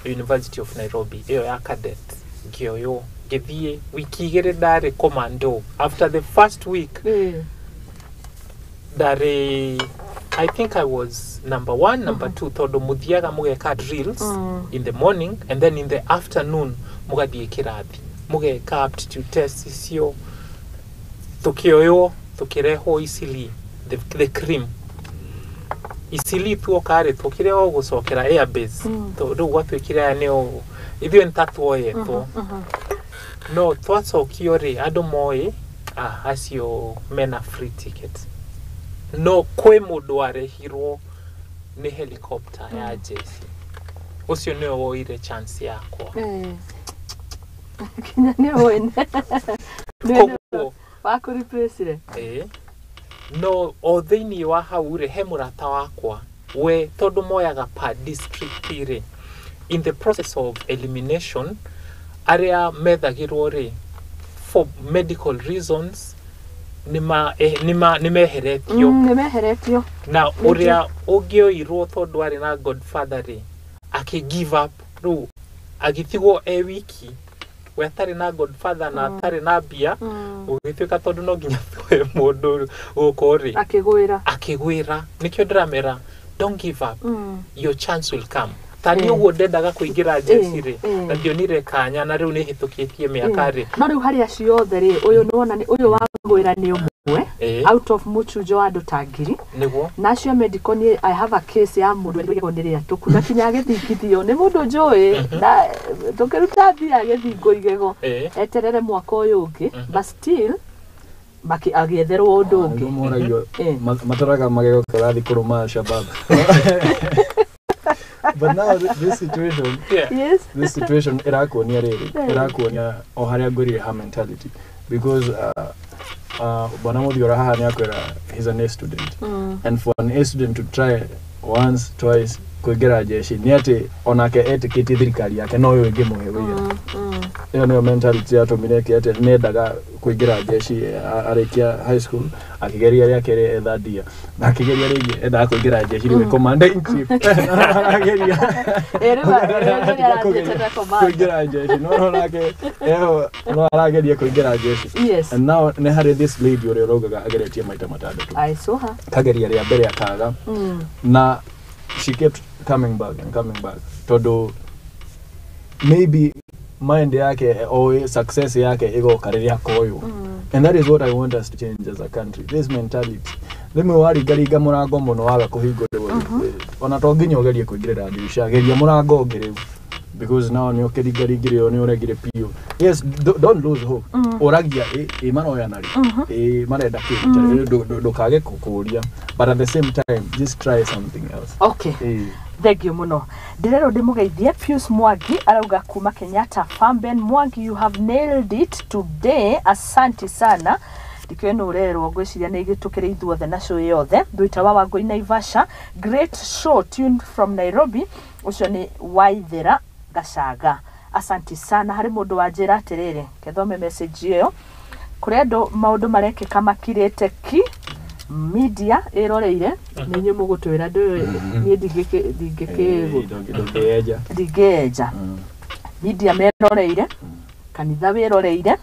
University of Nairobi iyo ya cadet ngioyo ngithie wiki igire ndari commando after the first week ndari I think I was number 1, number 2 tondu muthiaga mugeka drills in the morning and then in the afternoon mugathie kirathi mugeka aptitude test icio tukioyo tukireho isili the cream isili tuoka ri tukire o gucokera airbase to ru gwatwikire ne o ithio ntatuoye to no twacokio ri andu moi acio mena free ticket no kwe mundu arehirwo ni helicopter ya jeshi ucio ne woire chance yakwa kinya ne woine wako replace no o thiini wa haure he murata wakwa we tondu moyaga per district ri in the process of elimination area methagirwo ri for medical reasons nimeheretio na uria ungioirwo tondu ari na godfather ri aki give up ru agithigwo wiki wetari na godfather na tari na bia ugituika tondu no nginya twe mundu ukori akigwira nikyo ndramera don't give up your chance will come tani ugo ndendaga kuingira jeshi ri na ndionire kanya na riu ni hitukitie miaka ri no riu hari acio othe ri uyu nuona ni uyu wangwira ni umwe out of muchujo andu tangiri niguo nacio medical ni I have a case ya mundu ndiko ndiri atukuna kinya agithikithio ni mundu njoi na tukiruta thia agithingo igego eterere mwaka uyu ungi but still maki agietherwo undu ungi mataraga magego karathi kuruma shabab. But now this situation, this situation, irakuonia riri, irakuonia o haria ngurire ha mentality because bwana Muthoni haha ni akwira he's an A student and for an A student to try once twice kuingira jeshi ni ati onake etikiti thirikari yake no yo ingi muhe wira iyo no mentality ya tomireke ati nendaga kuingira jeshi arikia high school akigeria ria kere ethadia na akigeria ringi enda kuingira jeshi ni commander in chief akigeria kuingira jeshi no nake no arageria kuingira jeshi and now ne hari this lady ore rogaga ageretie maita matatu I saw her kageria ria mbere akaga na she kept coming back todo maybe mind yake or success yake ego kariria koyo and that is what I want us to change as a country, this mentality. Rimwe wari gariga murango muno waga kuhingurwa ona to nginya ugerie kuingirira ndirisha geria murango ngiriu because now ni okerigarigire ni uregire pio. Yes, don't lose hope. Oragia mano ya nari marenda ndukage kukuria but at the same time just try something else. Okay. Thank you muno. Ndirero ndimugeithie Pius Mwangi arauga kuma Kenyatta Farmben. Mwangi, you have nailed it today. Asante sana. Ndikweno urero gwiciria ni gitukire ithuothe na show yothe nduita wa Wangui Naivasha. Great show tuned from Nairobi. Ucio ni Waithera Gacaga. Asante sana. Hari mundu wanjira atiriri kethome message iyo kuri andu maundu marekeka makirite ki media eroreire ninyu mugutwira ndu ni digeja media meroreire kanitha weroreire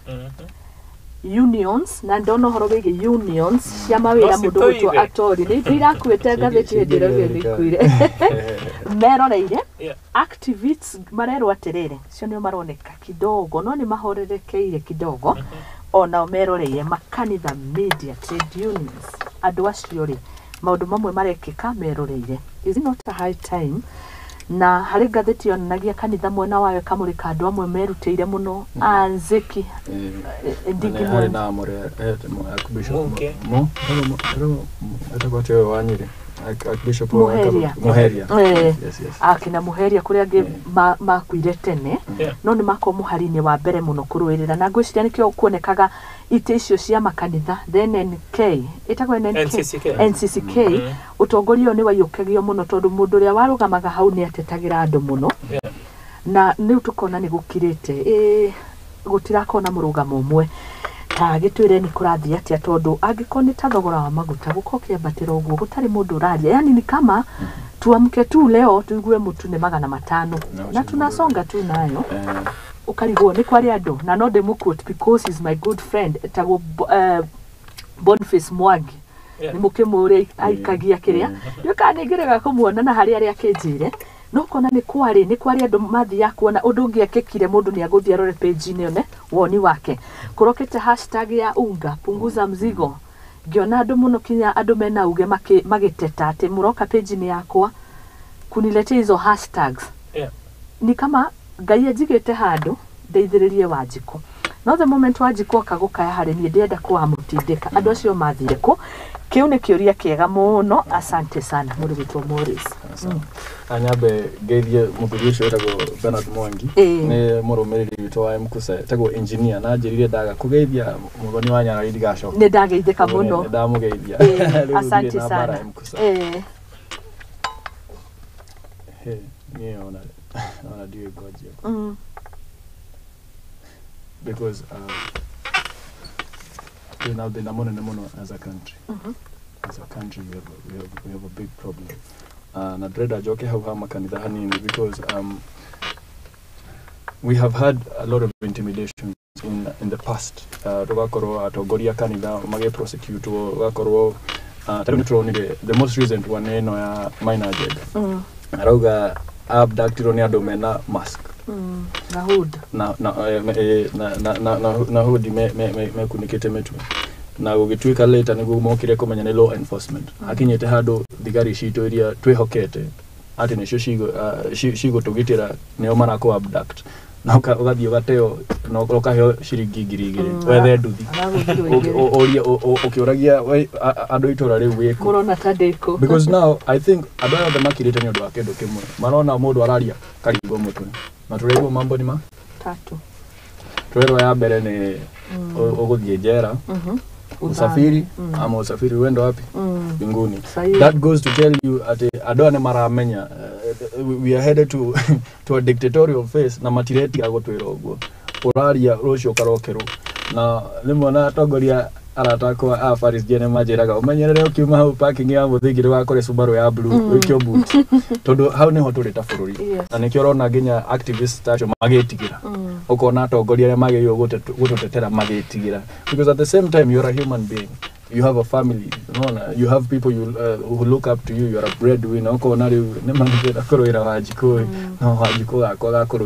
unions na ndono horo wege unions cia mawira mundu gutwa atori ni irakwete ngatheti ndiro gikuire meroreire activists marero atirire cio ni maroneka kidogo no ni mahorerekeire kidogo ona meroreire makanitha media trade unions andu acio ri maundu mamwe marekeka meroreire. Is it not a high time na hari ngatheti onagia kanitha mwena wayo kamurika andu amwe merutire muno anziki ndigi mwe na amore akubisho mo atakote wanyire akubisho Muheria yes akina Muheria kuri age makwire tene no ni makomo harine wa mbere muno kuruirira na ngwiciria nikyo kuonekaga ite icio cia makanitha then NK itagwo NCCK utongorio ni wayukagio muno tondu mundu ria warugamaga hau ni atetagira andu muno na ni tukona ni gukirite gutirakona murugamo umwe ta gitwire ni kurathia atia tondu angikoni ta thogora wa maguta gukokia batiro uguo gutari mundu uraria yani ni kama tuamke tu leo tuigue mutu ni 500 na tunasonga tu nayo ukarigwo ni kwari andu na no demuquote because he's my good friend tago Boniface Mwangi ni mukimure aikagia kiria yukanigirega kumuona na hari aria kinjire no kona ni kwari andu mathi ya kuona undu ungi akikire mundu ni aguthia rore page ni one woni wake kurokete hashtag ya unga punguza mzigo ngiona andu muno kinya andu mena uge magiteta ati muroka page ni yakwa kuniletea hizo hashtags. Ni kama Ngai ajigite handu ndeithiririe Wanjiko. No the moment Wanjiko akagukaya hari ni ndenda kwamutindika andu acio mathire ku kiu ni kiuria kiega muno. Asante sana muri witwa Morris. Anyabe geithie muthuri ucio etagwo Bernard Mwangi ni murumiriri witwa wa Mkusa etagwo engineer na njirire ndaga kugeithia Muthoni wa Nyarari ndigacoka ni ndageithika muno ndamugeithia. Asante sana. Me on a dear God, because you know the namono as a country, as a country we have a big problem. Na dread joke how makanitha hanini because we have had a lot of intimidation in the past. Rugakoro atogoria kanitha mage prosecute rugakoro the most recent one eno ya minor jed. Arauga abducted ni andu mena mask na hood na hood me kunikete metu na gugituika later niguo mokire kumenya ni law enforcement akinyete handu thigari cito iria twihokete ati nicio cigo tugitira nio marako abduct na ugathii ugateo na ukaheo ciringi 2,000 wethe nduthi oria ukiuragia andu itura riu wiko murona tandiko because now I think andu othe makirite ni undu wa kindu kimwe marona mundu araria karingo mutwe na tureigwo mambo ni ma tatu turero ya mbere ni uguthie njera usafiri ama usafiri wendo wapi mbinguni. That goes to tell you ati andu ne maramenya we are headed to a dictatorial phase na matireti agotwira uguo uraria rucio karokeru na limwe na atongoria aratakwa a Faris Jene majiraga umenyerere ukiuma hau parking ya muthigiri wa kore Subaru ya blue wikio boot tondu hau niho turita bururi na nikio rona nginya activists tacho magetigira ukona atongoria ne mageyo gututetera magetigira because at the same time you are a human being, you have a family, you have people who look up to you, you are a breadwinner ukona riu ne mangera kuroira Wanjiko no Wanjiko akora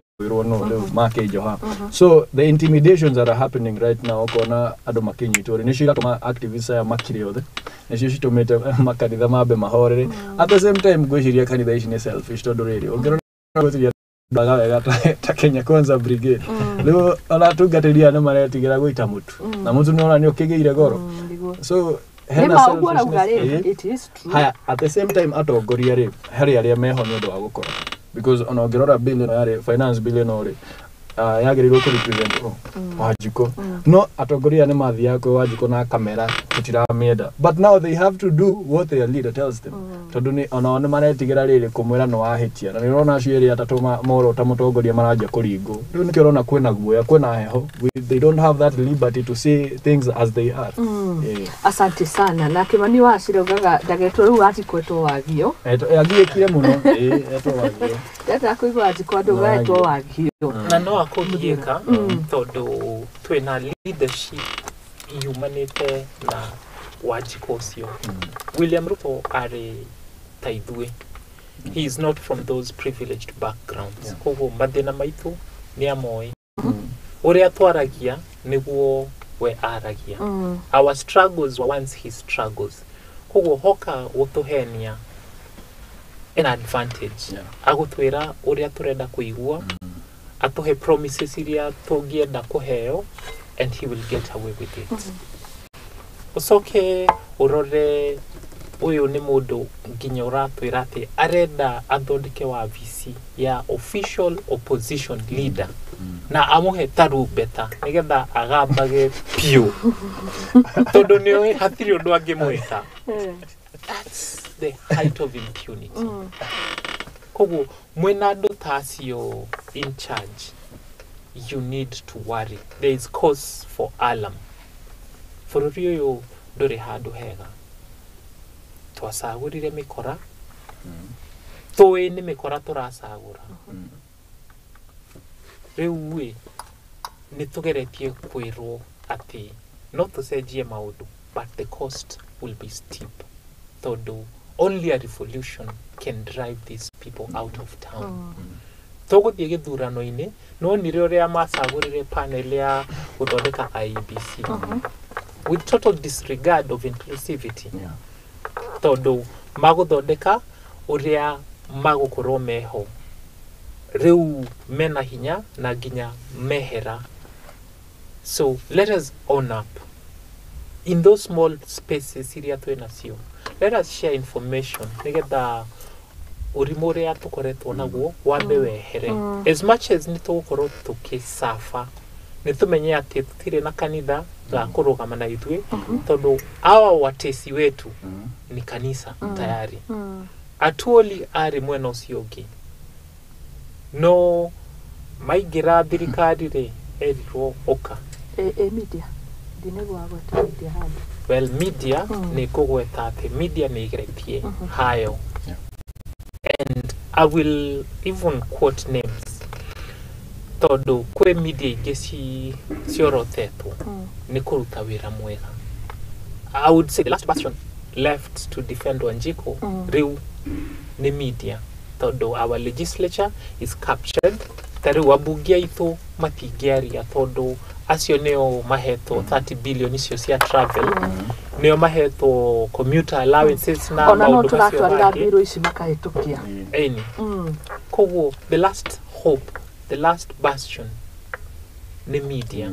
so the intimidations that are happening right now ukona andu makinyitori nishira tuma activists ya makiri othe nicio citumite makanitha mabe mahorere at the same time gwiciria kanitha ici ni selfish tondu riri ungirona gwiciria baga wega ta Kenya Kwanza Brigade leo ona tungatiria ne maretigira guita mutu na mutu ni ona ni ukigeire goro so it is true at the same time atongoria ri hari aria meho ni undu wa gukora because on ogirora billion yare finance billion ore yagirirwo ku represent Wanjiko no atongoria ne mathi yako Wanjiko na kamera tutirameenda but now they have to do what their leader tells them tondu ni ona ne maretigira riri kumwira no ahitia na nirona acio eri atatuma moro ta mutongoria maraja kuringo riu nikio rona kwena guoya kwena heho they don't have that liberty to say things as they are. Asante sana na Kimani wa cirogaga ndagetwo riu Wanjiko wagio yagie kire muno eto wagio data kuigwa Wanjiko andu gaetwo wagio na no akugieka tondu twina leadership yumanite na Wanjiko cio William Ruto are taithwe he is not from those privileged backgrounds koguo mathina maitu ni amoi uria twaragia niguo we aragia our struggles were once his struggles koguo hoka gutuhenia an advantage agutwira uria turenda kuigua atuhe promises iria tungienda kuheo and he will get away with it usoke urore uyu ni mundu nginya uratwira ati arenda athondeke wa VC ya official opposition leader na amuhe tarumbeta nigetha agambage piu tondu ni hatiri undu angimwita that's the height of impunity koguo mwena andu tacio in charge you need to worry there is cause for alarm bururi uyu nduri handu hega twasagurire mikora tui ni mikora turasagura riu wi ni tugeretie kwirwo ati no tucenjie maundu but the cost will be steep tondu only a revolution can drive these people out of town tuguthie githurano-ini no nire uria macagurire panel ya guthondeka IBC with total disregard of inclusivity. Yeah. Todo maguthondeka uria magukorwo meho riu mena hinya na ginya mehera. So let us own up in those small spaces iria twinacio. Let us share information nigetha urimu uria tukoretwo naguo wambe wehere. As much as nitugukorwo tukisafa nitumenye ati tutire na kanitha ga kurugama na ithuĩ tondu awa watesi wetu ni kanisa tayari. Atuoli ari mwena ucio ungi no maigira thirikari ri erirwo uka media dinegwa gweta media handi. Well, media ni kugweta ati media ni igeretie hayo. And I will even quote names tondu kwe media ingĩ ciorotetwo ni kuruta wira mwega. I would say the last bastion left to defend Wanjiku riu ni media tondu our legislature is captured. Tariu wabunge aitu matingiaria tondu acio nio mahetwo 30 billion icio cia travel nio mahetwo commuter allowances na ona no turatwarira biro ici makahitukia eni koguo the last hope, the last bastion ni media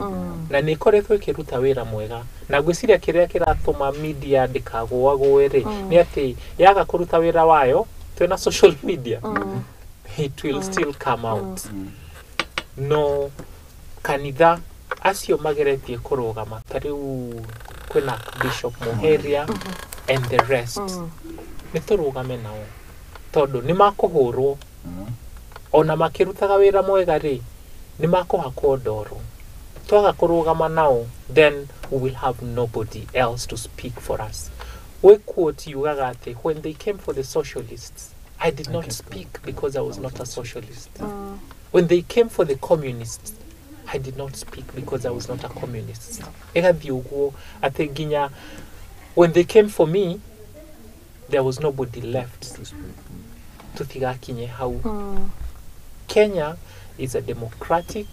na ni koretwo ikiruta wira mwega na gwiciria kiria kiratuma media ndikagwagwe ri ni ati yaga kuruta wira wayo twina social media it will still come out. No kanitha acio mageretie kurugama tariu kwina Bishop Muheria and the rest niturugame nao tondu ni makuhurwo ona makirutaga wira mwega ri ni makuhakwo ndoro twaga kurugama nao then we will have nobody else to speak for us. We quote yugaga ati when they came for the socialists I did not speak because I was not a socialist. When they came for the communists I did not speak because I was not a communist. Egathi uguo ati ginya when they came for me there was nobody left to tigakinye hau. Kenya is a democratic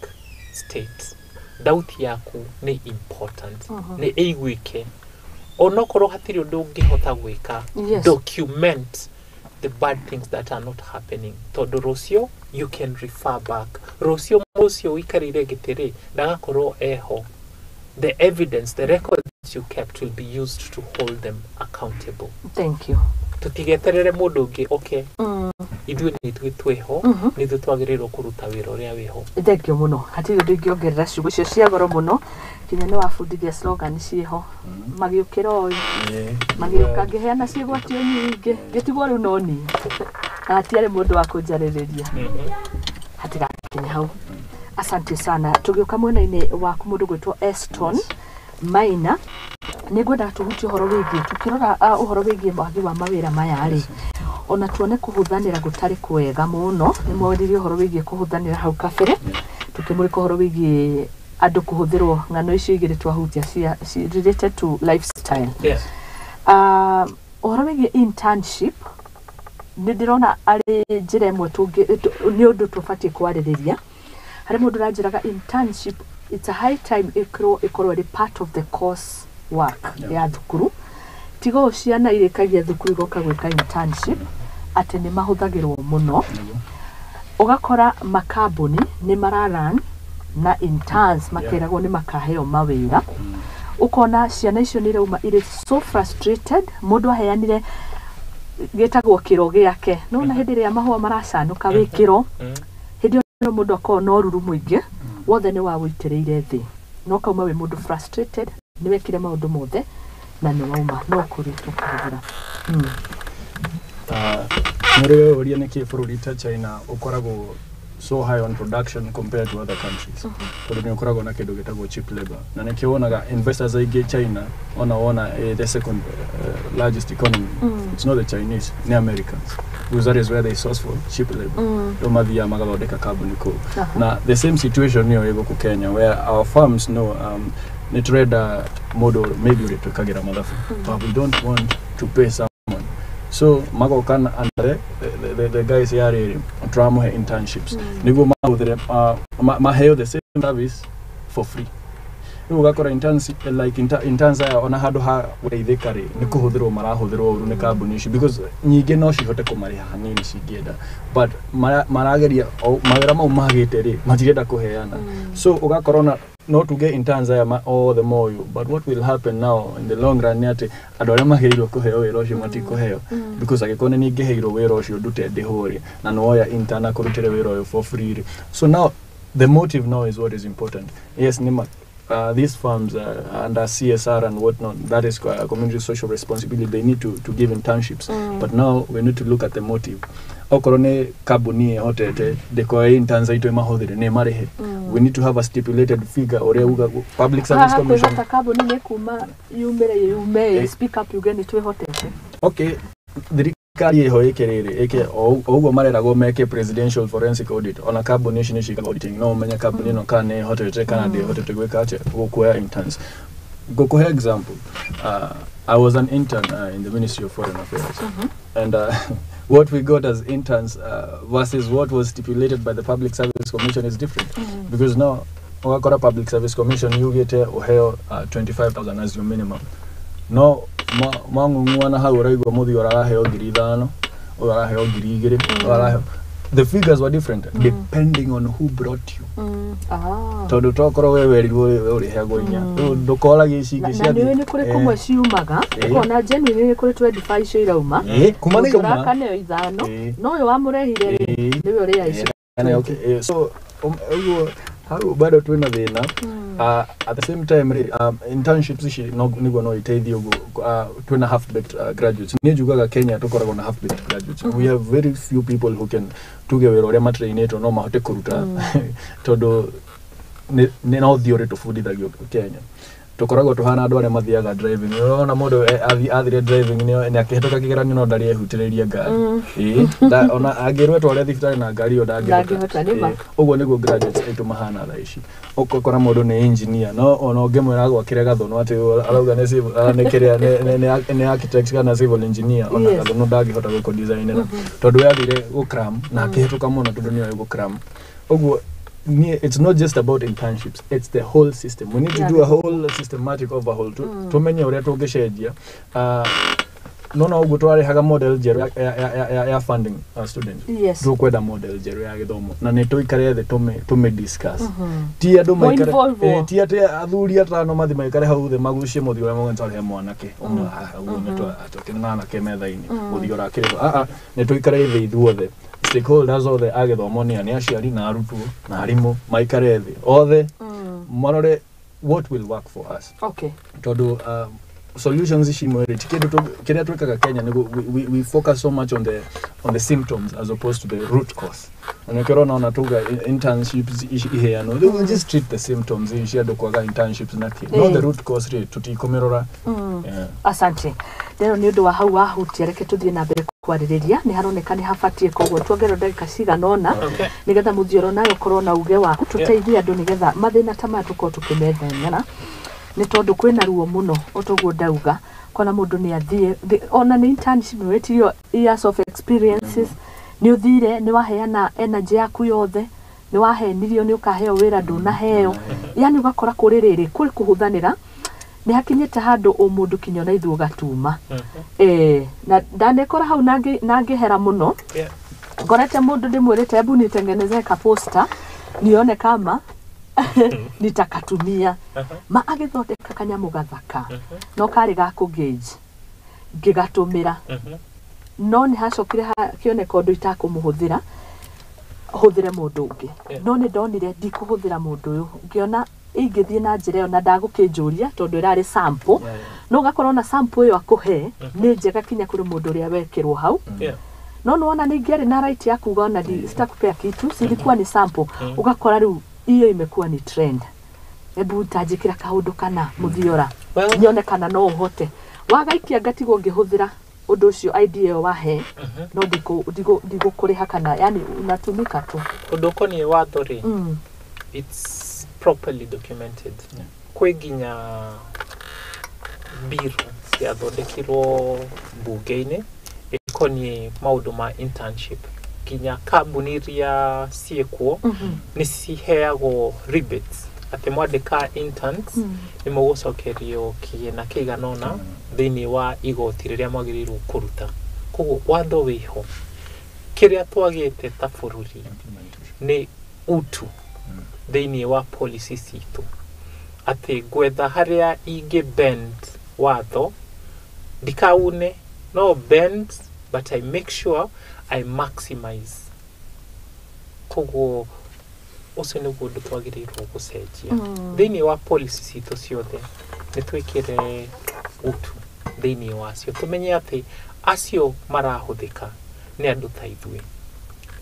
state. Dauti yaku ni important. Ni eigwike. Onokorwo hatiri undu ungihota gwika. Document the bad things that are not happening. Tondu rucio you can refer back. Rucio mucio wikarire gitiri ndagakorwo eho. The evidence, the records you kept will be used to hold them accountable. Thank you. Tutigeterere mundu ungi okay. Ithuĩ nĩ twĩho nĩ twagĩrĩirwo kũruta wĩra ũrĩa wĩho. Thank you muno. Hatirĩ ũndũ ingĩongerera ciugo icio cia goro muno. Kinya nĩ wabundithia slogan ciĩho. Magiũkĩra ũyũ. Magiũka ngĩheana ciĩgwatio nyingĩ. Ngĩtigwo rĩu no niĩ. Na hatiarĩ mũndũ wa kũnjarĩrĩria. Hatigakinya hau. Asante sana. Tũgĩũka mwena-inĩ waku mũndũ gwĩtwo Eston Maina. Nĩngwenda tũhutie ũhoro wĩgiĩ tukĩrora ũhoro wĩgiĩ wagi wa mawĩra maya rĩ ona tuone kuhuthanĩra gũtarĩ kwega mũno nĩ mworirie ũhoro wĩgiĩ kuhuthanĩra hau kabere tukĩmũrĩka ũhoro wĩgiĩ andũ kũhũthĩrwo ng'ano icio igĩrĩ twahutia cia related to lifestyle. Yes. Ũhoro wĩgiĩ internship nĩ ndĩrona arĩ njĩra ĩmwe nĩ ũndũ tũbatiĩ kwarĩrĩria harĩ mũndũ ũranjĩraga internship it's a high time ikorwo ĩrĩ part of the course work ya thukuru tigo ciana irĩkagia thukuru igoka gwĩka internship atĩ nĩ mahũthagĩrwo mũno ugakora makambuni nĩ mararan na interns makeragwo nĩ makaheo mawĩra ukona ciana icio nĩ irauma irĩ so frustrated mũndũ aheanire gĩtagwo kĩro gĩake no na hĩndĩ ĩrĩa mahũa maracanũka wĩkĩro hĩndĩ ĩyo mũndũ akorwo na ũruru mũingĩ wothe nĩ wagũitĩrĩire thĩ no kauma wĩ mũndũ frustrated nĩ wekire maũndũ mothe na nĩ wauma no kũrĩtwo kũhũthĩra. Mũrĩo ũrĩa nĩkĩ bũrũri ta China ũkoragwo so high on production compared to other countries. Tondũ nĩ ũkoragwo na kĩndũ gĩtagwo cheap labor. Na nĩkĩo wonaga investors aingĩ China wona the second largest economy. It's not the Chinese, ni Americans. Because that is where they source for cheap labor. Ndio mathia magathondeka kambuni kũu. Na the same situation nĩyo ĩgũkũ Kenya where our farms know ni trader model maybe ũrĩtwĩkagĩra mathabu but we don't want to pay someone so magokan under the guys here turamuhe internships nĩguo mahũthĩre maheo the same service for free riu gakora interns like interns aya ona handu ha guteithikari ni kuhuthirwo marahuthirwo uru ni kambuni ici because nyingi no cihote kumariha hanini cingienda but marageria mawira mau magite ri matirenda kuheana so ugakorona no to get interns aya all the more you but what will happen now in the long run ati andu aria mahirirwo kuheo wira ucio matikuheo because agikone ni ngiheirwo wira ucio ndute ndihuri na no ya intern kurutire wira ucio for free so now the motive now is what is important yes these firms under CSR and whatnot, that is community social responsibility, they need to give internships but now we need to look at the motive okorone kabuni hotete deko interns aito mahothire ne marehe we need to have a stipulated figure or public service commission kabuni ne kuma yume speak up ugeni twe hotete okay kari ho ekerere eke ogo marerago meke presidential forensic audit ona kabuni ici auditing no menya kabuni no kane hotete kana de hotete gweka ache gokuya interns gokuya example I was an intern in the Ministry of Foreign Affairs and what we got as interns versus what was stipulated by the Public Service Commission is different because now wakora Public Service Commission you get oheo 25,000 as your minimum no mangungwana ha uraigwa muthi oraraheo 5,000 oraraheo 2,000 the figures were different depending on who brought you todo tokoro wewe uri hego inya ndukora gicigi cia na ni kuri kumwe ciumaga ukona genuine ni kuri 25 cio irauma kuma ni kuma kana ithano no yo wamurehire niwe uri aici okay so how bado twina thina at the same time internships ici nigo no iteithio twina half baked graduates ni jugaga Kenya tukoragwo na half baked graduates we have very few people who can tuge wero ria matrainetwo no mahote kuruta todo ni no theory to food thagio Kenya tukoragwo tuhana andu aria mathiaga driving urona mundu athire driving ni akihetoka kigeranio no ndari ehutiriria ngari da ona agirwe tware thibitari na ngari yo ndangihota uguo niguo graduates aitu mahana tha ici ukora mundu ni engineer no ona ungemwira gwakire gathono ati arauga ni civil nekeria ni architect kana civil engineer ona gathono ndangihota guko designer tondu yathire gukram na akihetoka muno tondu ni gukram uguo it's not just about internships, it's the whole system. We need to do a whole systematic overhaul to many uria tungicenjia no gutware haga model jeru ya funding students do kwenda model jeru ya githomo na ne tuikare the to discuss ti andu maikare ti ate athuri atano mathi maikare hau the magucie muthi uria mwanzale mwanake umwe hagu ne atokena na kemetha-ini muthi ora kiriro ne tuikare the ithuothe stakeholders othe agithomo ni aciari na arutwo na arimu maikare thi othe marore what will work for us okay todo solutions ici mwere tikindo kiria twekaga Kenya we focus so much on the symptoms as opposed to the root cause and ukiona ona tuga internships here no they will just treat the symptoms ici ando kwaga internships na no the root cause rate tutikomerora asante lero ni undu wa hau wa hutia reke tuthie na mbere kwaririria ni haroneka ni hafatie koguo tuongero ndagika ciganona nigetha muthioro nayo korona uge wa tuteithia andu nigetha mathina ta matuko tukimethana ni tondu kwina ruo muno otoguo ndauga kona mundu ni athie ona ni internship wetirio years of experiences ni uthire ni waheana energy yaku yothe ni wahenirio ni ukaheo wira ndunaheo yani ugakora kuririri kuri kuhuthanira ni hakinyete handu umundu kinyona ithu gatuma na ndanekora hau nangi hera muno ngorete mundu ndimwirite ebu nitengeneze ka poster nione kama nitakatumia ma agithondeka kanyamu gathaka no kari gaku gauge ngigatumira no ni hacokire kioneka undu itakumuhuthira huthire mundu ungi no ni ndonire ndikuhuthira mundu uyu ngiona ingithie na njira yo na ndagukinjuria tondu irari sample no gakorwo na sample yo akuhe ni njega kinya kuri mundu uria wekirwo hau no nuona ni ngeri na right ya kuga na sitakupea kitu silikuwa ni sample ugakora riu iyo imekuwa ni trend ebu utajikira kaundu kana muthiora nyone kana no uhote wagaikia ngatigo ngihuthira undu ucio idea yo wahe no digo kuriha kana yani unatumika tu undu koni watho ri it's properly documented kweginya biru cia thondekirwo mbunge-ini ikoni maundu ma internship kinya kambuni ria ciekuo ni ciheagwo rebates ati mwandika interns ni mugucokerio kigina kiganona thiini wa igoti riria mwagirirwo kuruta koguo watho wiho kiria twagite ta bururi ni utu thiini wa policy citu ati gwetha haria ingi bend watho ndikaune no bend but I make sure I maximize koguo ucio nä guo ndå twagä gå cenjia thä-inä wa policy citå ciothe nä twä utu thä-inä wacio tå menye atä acio marahå thä ka nä andå ta ithuä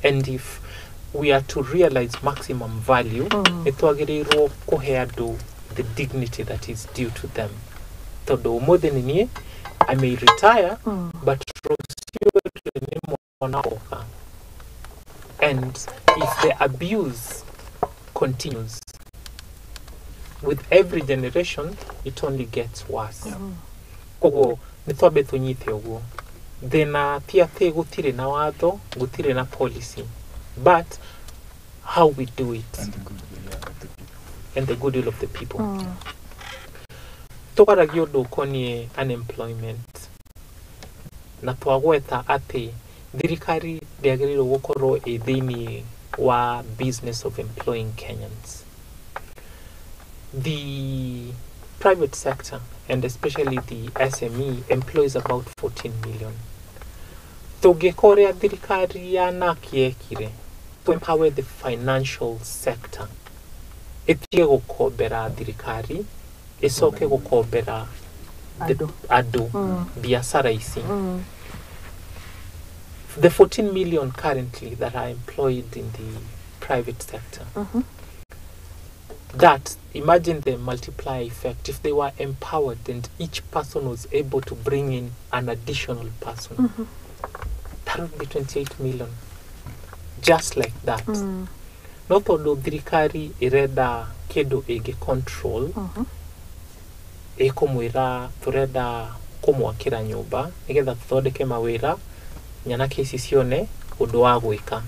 and if we are to realize maximum value nä twagä kå he andå the dignity that is due to them tondå må thä nä niä I may retire but rũciũ nĩ mwana oka and if the abuse continues with every generation it only gets worse koguo nĩ twambe tũnyite ũguo thĩna ti atĩ gũtirĩ na watho gũtirĩ na policy but how we do it and the goodwill of the people tũkaragia ũndũ ũkoniĩ unemployment na twagweta atĩ thirikari ndĩagĩrĩirwo gũkorwo ĩ thĩinĩ wa business of employing Kenyans. The private sector and especially the SME employs about 14 million. Tũngĩkorĩa thirikari yanakiekire to empower the financial sector ĩtige gũkombera thirikari ĩcoke gũkombera andũ biacara ici. The 14 million currently that are employed in the private sector, that, imagine the multiplier effect. If they were empowered and each person was able to bring in an additional person, that would be 28 million. Just like that. Not although thirikari ireda kĩndũ ĩngĩ-control, ĩkũmwĩra tũrenda kũmwakĩra nyũmba, nĩgetha tũthondeke mawĩra, nyana kesi cione ũndũ wa gwĩka.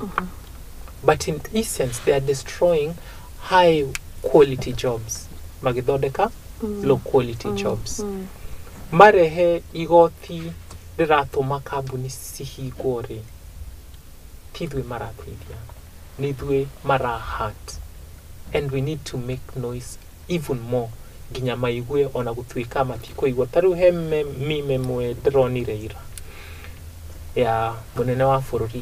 But in essence, they are destroying high quality jobs. Magithondeka low quality jobs. Marehe igoti rĩratũma kambuni cihingwo rĩ. Ti ithuĩ marateithia. Nĩ ithuĩ mara-hurt. And we need to make noise even more. Nginya maigue ona gũtuĩka matikũigua. Ta rĩu he meme mwe ndĩronire ira ya munene wa bũrũri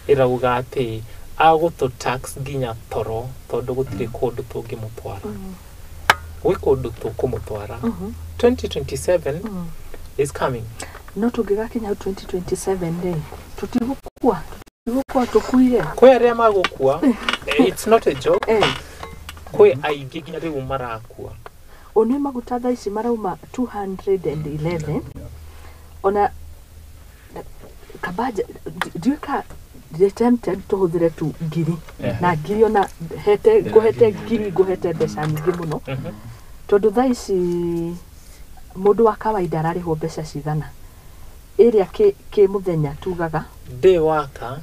ĩrauga atĩ agũtũ tax nginya toro tondũ gũtirĩ kũndũ tũngĩmũtwara. Gwĩ kũndũ tũkũmũtwara. 2027 is coming. No tũngĩgakinya 2027 rĩ tũtigũkua tũkuire. Kwĩ arĩa magũkua it's not a joke. Kwĩ aingĩ nginya rĩu marakua. Onĩ maguta thaa ici marauma 211 ona kabaja duka tempted to hũthĩre tu ngiri na ngiri ona ngũhete ngiri ngũhete mbeca nyingĩ mũno tondũ thaa ici mũndũ wa kawaida ararĩhwo mbeca cigana ĩrĩa kĩ mũthenya tugaga ndĩ waka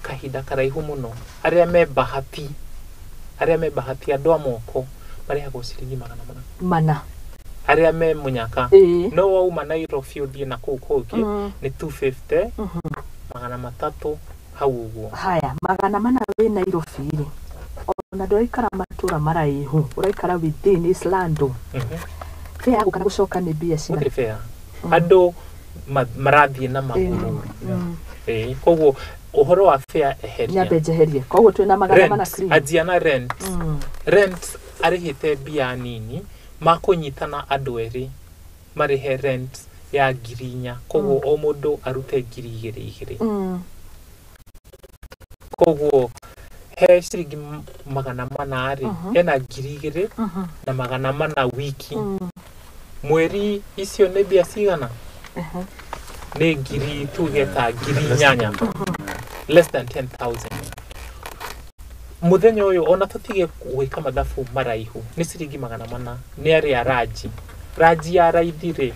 kahinda karaihu mũno arĩa me bahati andũ a moko marĩhagwo ciringi mana arĩa me mũnyaka no wauma Nairobi ũthiĩ na kũu kũngĩ nĩ 250 300 hau ũguo. Haya 400 wĩ Nairobi rĩ ona ndũraikara matũra maraihu ũraikara within Islando fare gũkana gũcoka nĩ mbia cina fare andũ marathiĩ na magũrũ koguo ũhoro wa fare eheria nyambe njeherie koguo twĩna 400 clean anjia na rent arĩhĩte mbia nini makũnyitana andũ erĩ marĩhe rent ya 4,000 koguo o mũndũ arute 2,200 koguo he ciringi 400 rĩ ena 2,200 na 400 wiki mweri icio nĩ mbia cigana nĩ ngiri tuge ta 8,000 less than 10,000 muthenya ũyũ ona tũtige gwĩka mathabu maraihu nĩ ciringi 400 nĩ arĩa raji ya raithi rĩ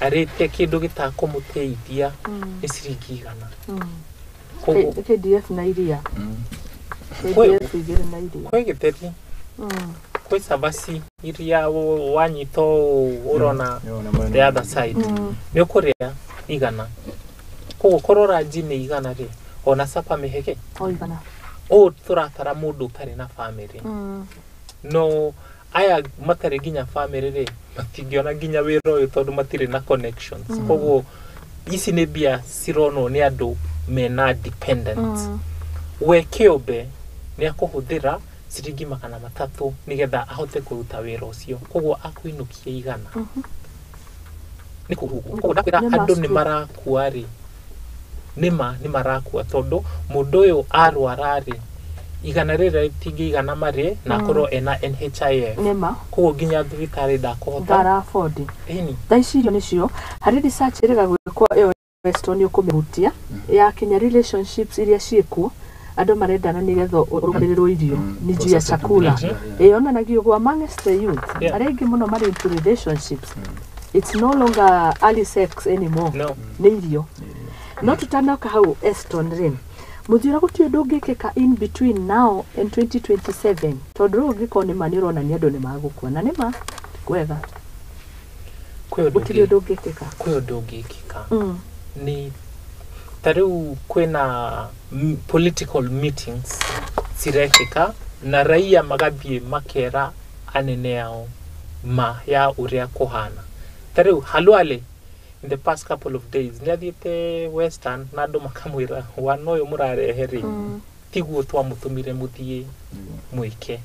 arĩte kĩndũ gĩtakũmũteithia nĩ ciringi 100 KDF na iria KDF igĩrĩ na iria kwĩ gĩtheri Kwĩ cabaci iria wanyito ũrona the other side nĩ ũkũrĩa igana. Koguo korora njini igana rĩ ona sapa mĩhege igana tũratara mũndũ ũtarĩ na family no aya matarĩ nginya family rĩ matingĩona nginya wĩra ũyũ tondũ matirĩ na connections. Koguo ici nĩ mbia cironwo nĩ andũ mena dependent. We kĩũmbe nĩ akũhũthĩra ciringi 300 nigetha ahote kũruta wĩra ũcio. Koguo akuinukia igana nĩ kũhugu. Koguo ndakwĩra andũ nĩ marakua rĩ nĩma nĩ marakua tondũ mũndũ ũyũ arwara rĩ igana rĩrĩa rĩtingĩ igana marĩ na akorwo ena NHIF. Koguo nginya thibitarĩ ndakũhota afford. Thaa ici irio nĩcio harĩ research ĩrĩga gwĩkwo ĩyo Western ũkũmĩhutia ya Kenya relationships iria ciĩkuo andũ marendana nĩgetha ũrũgamĩrĩrwo irio ni juu ya chakula. Yonanagio gwa amongst the youth arĩa aingĩ mũno marĩ into relationships. It's no longer early sex anymore. Nĩ irio. No tutanoka hau Eston rĩ muthira gũtirĩ ũndũ ũngĩkĩka in between now and 2027 tondũ rĩu ũngĩkorwo nĩ ma nĩ ũronania andũ nĩ magũkua na nĩ ma kwega. Gũtirĩ ũndũ ũngĩkĩka. Kwĩ ũndũ ũngĩkĩka nĩ tarĩu kwĩna political meetings cirekĩka na raia magathiĩ makera anene ao ma ya ũrĩa kũhana. Tarĩu Halwale in the past couple of days nĩ athiĩte Western na andũ makamwĩra wana ũyũ mũrarehe rĩ tiguo twamũtũmire mũthiĩ mwĩke.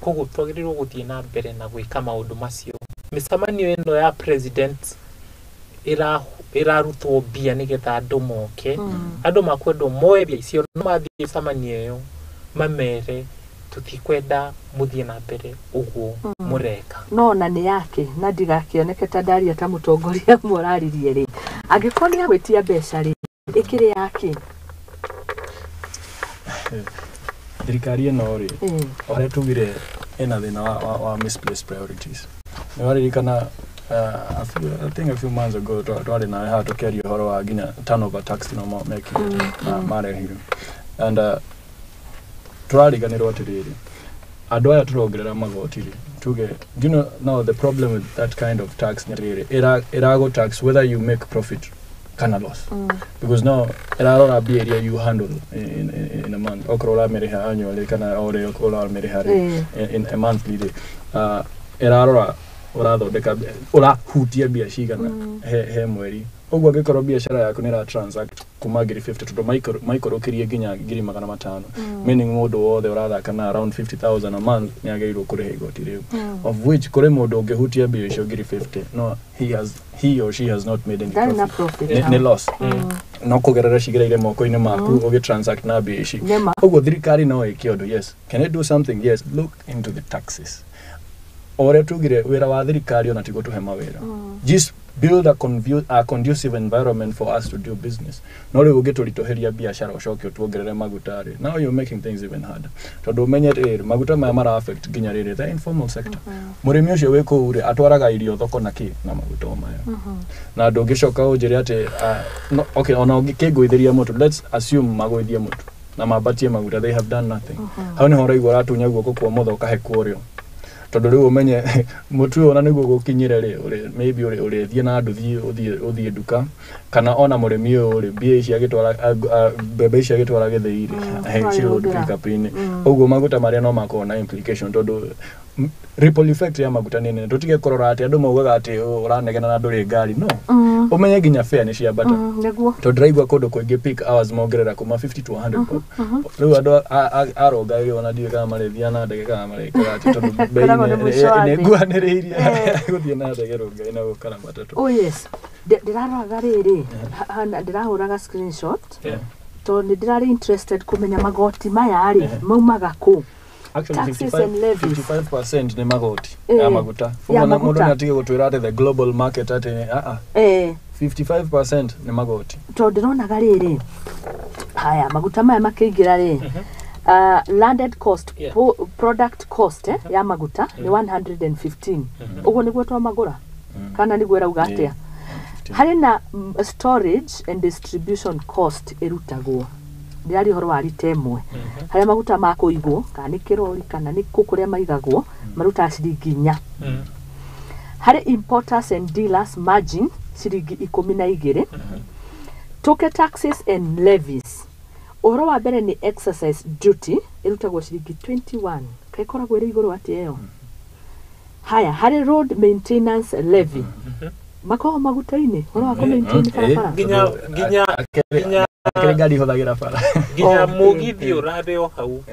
Koguo twagĩrĩirwo gũthiĩ na mbere na gwĩka maũndũ macio. Mĩcemanio ĩno ya president ĩrarutwo mbia nĩgetha andũ moke. Andũ makwendwo moe mbia icio no mathiĩ mĩcemanio ĩyo mamere tutikwenda muthie na mbere uguo mureka. No na nĩ yake na ndigakĩoneke ta ndaria ta mũtongoria mũraririe rĩ angĩkorwo nĩ agwĩtia mbeca rĩ ĩkĩrĩ yake. Thirikari ĩno rĩ ũrĩa tugire ĩna thĩna wa misplaced priorities. Nĩ waririkana I think a few months ago twarĩ na haha tũkĩaria ũhoro wa nginya turnover tax no mekire marehire and turariganĩrwo atĩrĩrĩ andũ aya tũrongerera magoti rĩ tuge do you know now the problem with that kind of tax nĩ rĩrĩ ĩrago tax whether you make profit kana loss because now ĩrarora mbia iria you handle in a month okorwo ũramĩrĩha annually kana ũrĩa ũramĩrĩha in a monthly rĩ ĩrarora ũrathondeka ũrahutia mbia cigana he mweri. Ũguo angĩkorwo biacara yaku nĩ ra transact kuma 50 tondũ maikorũkĩrie nginya 500 meaning mũndũ wothe ũrathaka na around 50,000 a month nĩ agĩrĩirwo kũrĩha igoti rĩu of which kũrĩ mũndũ ũngĩhutia mbia icio 50 no he or she has not made any profit nĩ loss no kũgerera cigereire moko-inĩ maku ũgĩ-transact na mbia ici. Ũguo thirikari no ĩke ũndũ yes can it do something yes look into the taxes. Ore tugire wira wa thirikari ona tigo tuhe mawira just build a conducive environment for us to do business. No rĩu ũngĩtũritũhĩria biacara ũcoke ũtuongerere maguta rĩ now you're making things even harder tondũ ũmenyete maguta maya mara affect nginya rĩrĩ the informal sector. Mũrĩmi ũcio wĩ kũu rĩ atwaraga irio thoko na kĩ na maguta maya na andũ ũngĩcoka ũnjĩre atĩ okay ona ũngĩkĩngũithĩria mũtu let's assume magũithie mũtu na mabatie maguta they have done nothing. Hau nĩ hora igũra atunya guoko kwa motho kahekwo rĩo tondũ rĩu ũmenye mũtu ona nĩguo gũkinyire rĩ maybe ũrĩthie na andũ ũthiĩ nduka kana ona mũrĩmi ũyũ rĩ mbia ici agĩtwara mbembe ici agĩtwara gĩthĩi rĩ cigũthiĩ pickup-inĩ. Ũguo maguta marĩa no makorwo na implication tondũ ripple effect ya maguta nĩ nene. Tũtige kũrora atĩ andũ maugaga atĩ ũranegena na ndũrĩ ngari no ũmenye nginya fare nĩ ciambata tondũ ndĩraigua kũndũ kũingĩ peak hours mongerera kuma 50 to 100 bob. Rĩu andũ aronga ona ndiũĩ kana marĩthia na ndege kana marĩkaga atĩ tondũ bei nĩ nguanĩrĩirie gũthiĩ na ndege rũngai na gũkara matatũ. Oh yes ndĩraroraga rĩrĩ ndĩrahũraga screenshot tondũ nĩ ndĩrarĩ interested kũmenya magoti maya rĩ maumaga kũ. Actually 55% nĩ magoti ya maguta. Mũndũ nĩ atige gũtwĩra atĩ the global market atĩ 55% nĩ magoti. Tondũ ndĩronaga rĩrĩ haya maguta maya makĩingĩra rĩ landed cost product cost ya maguta nĩ 115. Ũguo nĩguo twamagũra kana nĩguo ĩrauga atĩa. Harĩ na storage and distribution cost ĩrutagwo ndiari horo wa rita imwe haria maguta ma kuigwo kana ni kirori kana ni kukuria maigagwo maruta ciringi 4 hari importers and dealers margin ciringi 12 toke taxes and levies uhoro wa mbere ni exercise duty irutagwo ciringi 21 kaikoragwo iri iguru ati eyo haya hari road maintenance levy mako maguta-ini uhoro wa maintain barabara ginya gari hothagira bara ginya mugithi uratheo hau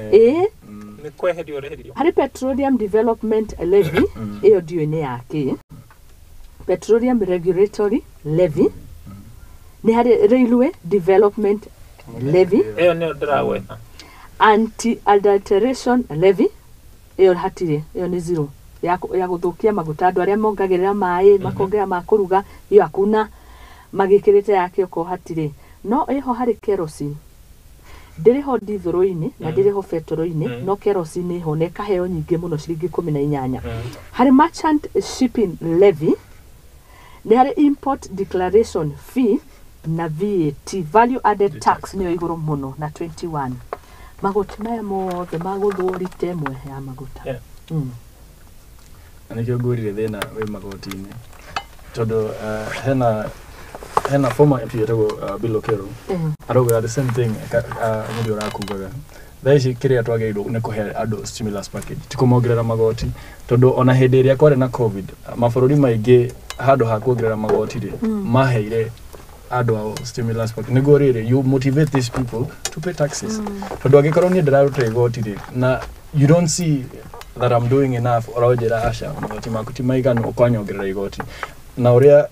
ni kweherio reherio hari petroleum development levy iyo ndio ine yake petroleum regulatory levy ni hari railway development levy iyo ni ndrawetha anti adulteration levy iyo hatire iyo ni zero ya guthukia maguta andu aria mongagirira mai makongera makuruga iyo akuna magikirite yake uko hatire no iho hari kerosene ndiriho dithoro-ini na ndiriho petrol-ini no kerosene iho ne kaheo nyingi muno ciringi 18 hari merchant shipping levy ni hari import declaration fee na VAT value added tax niyo iguru muno na 21 maguta maya mothe maguthurite imwe ya maguta Anikio ngurire thina wi magoti-ini tondu hena former MP yetagwo Bill Kero arauga the same thing muri urakugaga thaici kiria twagirwo ni kuhe andu stimulus package tikumongerera magoti tondu ona hindi iria kwari na covid mabururi maingi handu ha kuongerera magoti ri maheire andu ao stimulus package niguo riri you motivate these people to pay taxes tondu agikorwo ni ndiraruta igoti ri na you don't see that I'm doing enough orojera asha magoti makuti maigano kwanyongerera igoti na uria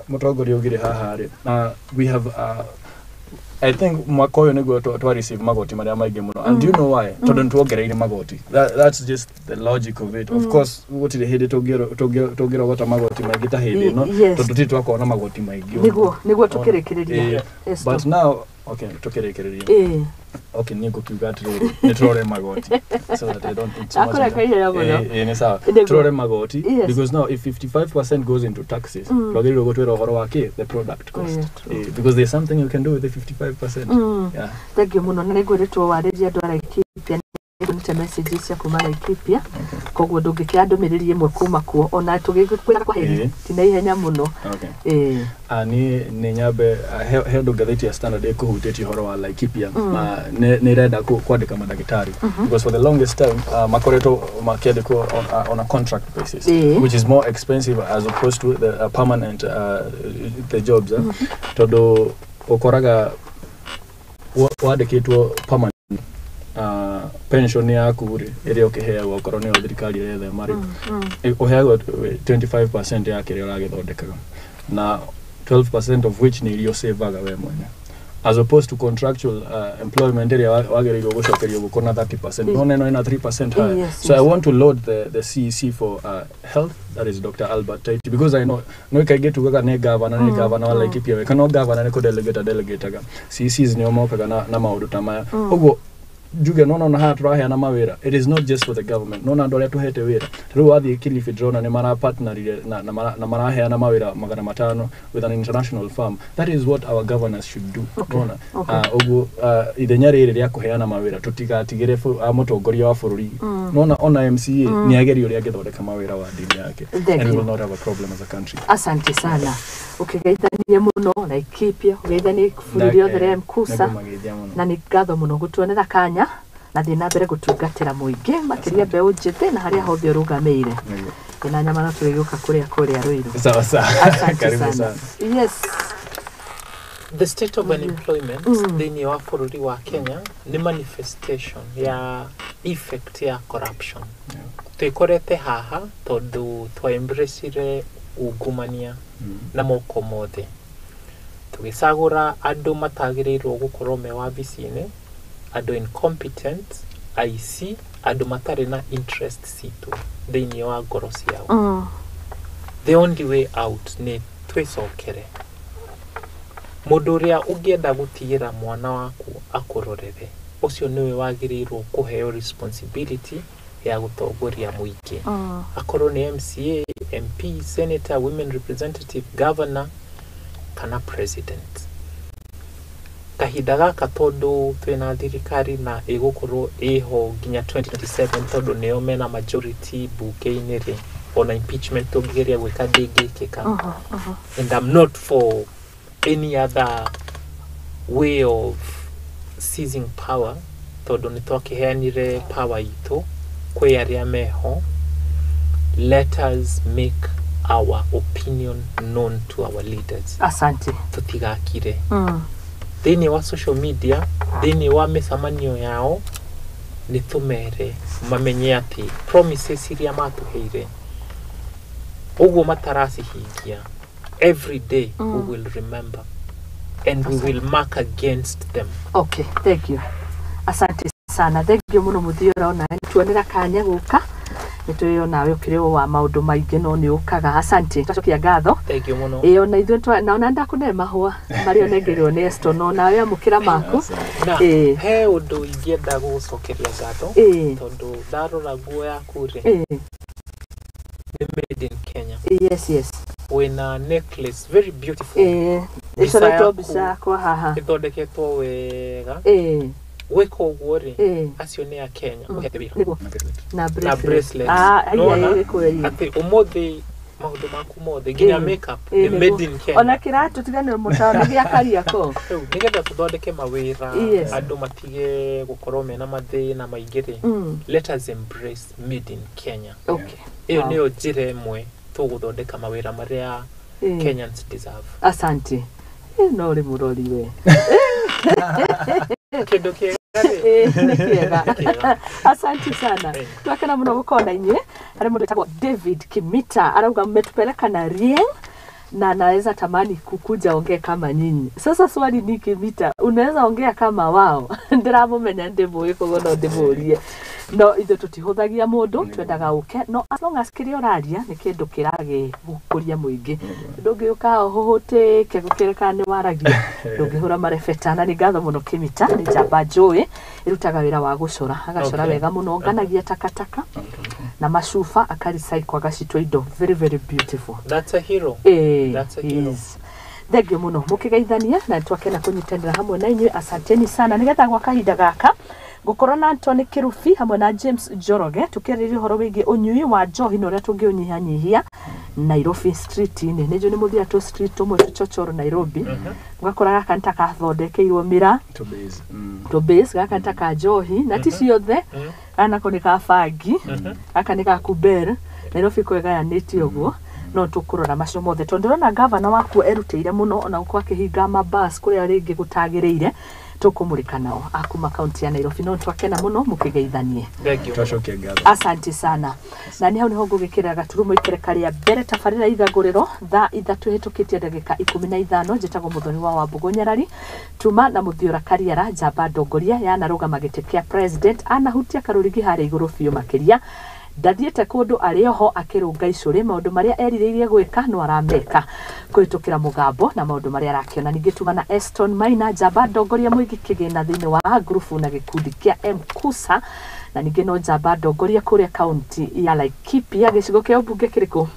mutongoria ugire haha ri we have I think mwaka uyu niguo twa receive magoti maria maingi muno and do you know why tondu tuongereire magoti that's just the logic of it of course gutire hindi tungiro gota magoti maingi ta hindi no tondu ti twakona magoti maingi niguo tukirikiria but now okay tukirikiria okay niko kiugati ni trore magoti so that I don't think so much ni sawa trore magoti because now if 55% goes into taxes twagiriro gotwera horo wake the product cost because there's something you can do with the 55% yeah thank you muno na niguritwo wariria andu araikipia ni messages ya kuma Laikipia koguo ndungikira ndumiriri imwe kuma kuo ona tugikwira kwa heri tina ihenya muno ni nyambe he ngatheti ya Standard ikuhutĩtie horo wa Laikipia ni renda kwandika madagitari because for the longest time makoretwo makiandikwo on a contract basis which is more expensive as opposed to the permanent the jobs tondu ukoraga wandikitwo permanent pension yaku ri iria ukiheagwo korwo ni thirikari irethe mari uheagwo 25% ya kiria uragithondekaga na 12% of which ni irio saveaga we mwene as opposed to contractual employment area wagereirwo gucokerio gukona 30% no neno ina 3% higher so I want to load the CEC for health that is Dr. Albert Taiti because I know no kaige tugaga ne governor wa Laikipia we kana governor ne ko delegate ga CECs ni omokaga na maundu tamaya uguo juga no na hatura na mawira it is not just for the government no na ndore tuhete wira riu wathi Kilifi drone ni mara partnerire na mara na mawira 500 with an international firm that is what our governors should do nona ugu ithenya riri ria kuheana mawira tutigatigire mutongoria wa bururi nona ona MCA ni agerio ria githondeka mawira wa dini yake and we will not have a problem as a country asante sana ukigeithania muno Laikipia ugeithania bururi yothe ria mkusa na ni ngatho muno gutuonera kanya na thina mbere gutungatira muingi makiria mbeu njithe na haria hothe urugameire ina nyama na turiguka kuria ruiru sawa karibu sana yes the state of unemployment thini wa bururi wa Kenya ni manifestation ya effect ya corruption tuikorete haha tondu twa embraceire ungumania na moko mothe tugisagura andu matagirirwo gukorwo me wabici-ini andu incompetent IC andu matari na interest situ thini wa ngoro ciao the only way out ni twicokere mundu uria ungienda gutigira mwana waku akurorere ucio niwe wagirirwo kuheo responsibility ya gutongoria muingi akorwo ni MCA MP senator women representative governor kana president kahinda gaka tondu twina thirikari na igukorwo iho nginya 2027 tondu nio mena majority bunge-ini ri ona impeachment tungigeria gwika ndingikika. And I'm not for any other way of seizing power tondu nitwakiheanire power itu kwi aria meho. Let us make our opinion known to our leaders. Asante. Tutigakire. Thini wa social media, thini wa misamanio yao, nitumere mamenye ati promises iria matuheire uguo matarasihingia. Every day we will remember and we will mark against them. Okay, thank you. Asante sana. Thank you muno Muthiora ona tuonera kanya guka. Nituyo nawe ukireo wa maundu maingi no ni ukaga. Asante. Twacokia ngatho. Thank you muno. Ona ithuĩ naona ndakune mahua mario nengerio ni Esto no nawe amukira maku. He undu ingienda gucokeria ngatho tondu ndarora nguo yaku ri. Made in Kenya. Yes. When a necklace very beautiful. Icoretwo mbica kwa haha. Ithondeketwo wega. Weko uguo ri acio ni a Kenya muhete wira na bracelet ati umuthi maundu maku mothe nginya makeup made in Kenya ona kiratu tigane mutaona gya karia ko nigetha tuthondeke mawira andu matige gukorwo mena mathina maingiri. Let us embrace made in Kenya. Okay, iyo niyo njira imwe tuguthondeka mawira maria Kenyans deserve. Asante. No ri murori we kindu kiega asante sana. Twakena muno gukona inywe. Hari mundu etagwo David Kimita arauga mmetupeleka na Rieng na anaweza tamani kukuja ongea kama nyinyi. Sasa swali ni Kimita, unaweza ongea kama wao? Ndiramumenya ndimuĩ koguo no ndimurie. No ithu tutihuthagia mundu twendaga uke no as long as kiria uraria ni kindu kirage gukuria muingi. Ndungiuka huhutike gukireka ni waragia ndungihura marebeta ni ngatho muno Kimita ni njamba njui irutaga wira wa gucura agacura wega muno nganagia takataka na macuba akaricycle agacitwa indo very very beautiful. That's a hero. That's a hero. Thengio muno mukigeithania na twakena kunyitanira hamwe na inyuĩ. Asanteni sana. Nigetha gwa kahinda gaka gukorwo na Anthony Kirubi hamwe na James Joroge tukiriria horo wigie unyui wa njohi no ria tungiunyihanyihia Nairobi street ini nejo ni muthia to street umwe tuchochoro Nairobi ngakora gaka ntakathondekeirwo mira to base gaka ntaka njohi na ti ciothe ana konika fangi aka nika kuber Nairobi kwega ya neti uguo no tukurora macio mothe tondu rona governor waku eruteire muno ona uko akihinga mabus kuria ringi gutagireire tukumurika nao akuma county ya Nairobi no twakena muno mukigeithanie. Twacokia ngatho. Asante sana. Na ni hau niho ngugikira gaturumo ikereka ria mbere tabarira igaguriro thaa 3 hitukitie ndagika 15 njitagwo Muthoni wa Wambugu Nyarari tuma na Muthiora Kariara njamba ndongoria ya narugama giti kia president anahutia karurigi hari iguru biu makiria ndathiete kundu arioho akirunga icuri maundu maria erireirie gwika no arameka kwitukira mugambo na maundu maria arakiona ningi tuma na Eston Maina njamba ndongoria muingi kigina thiini wa grupu na gikundi kia Mkusa na ningi no njamba ndongoria kuria county ya Laikipia gicigo kia ubunge kiriko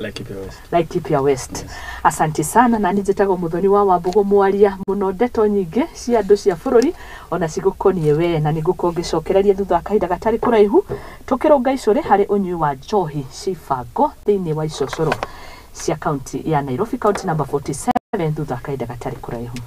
Laikipia West. Yes. Asante sana na nijetago Muthoni wa Wambugu mwaria muno ndeto nyingi cia andu cia bururi ona cigukonie we na nigukongicokereria thutha kahinda gatari kuraihu tukirunga icuri hari unyui wa njohi cibango thiini wa icocoro cia county ya Nairobi county number 47 thutha kahinda gatari kuraihu.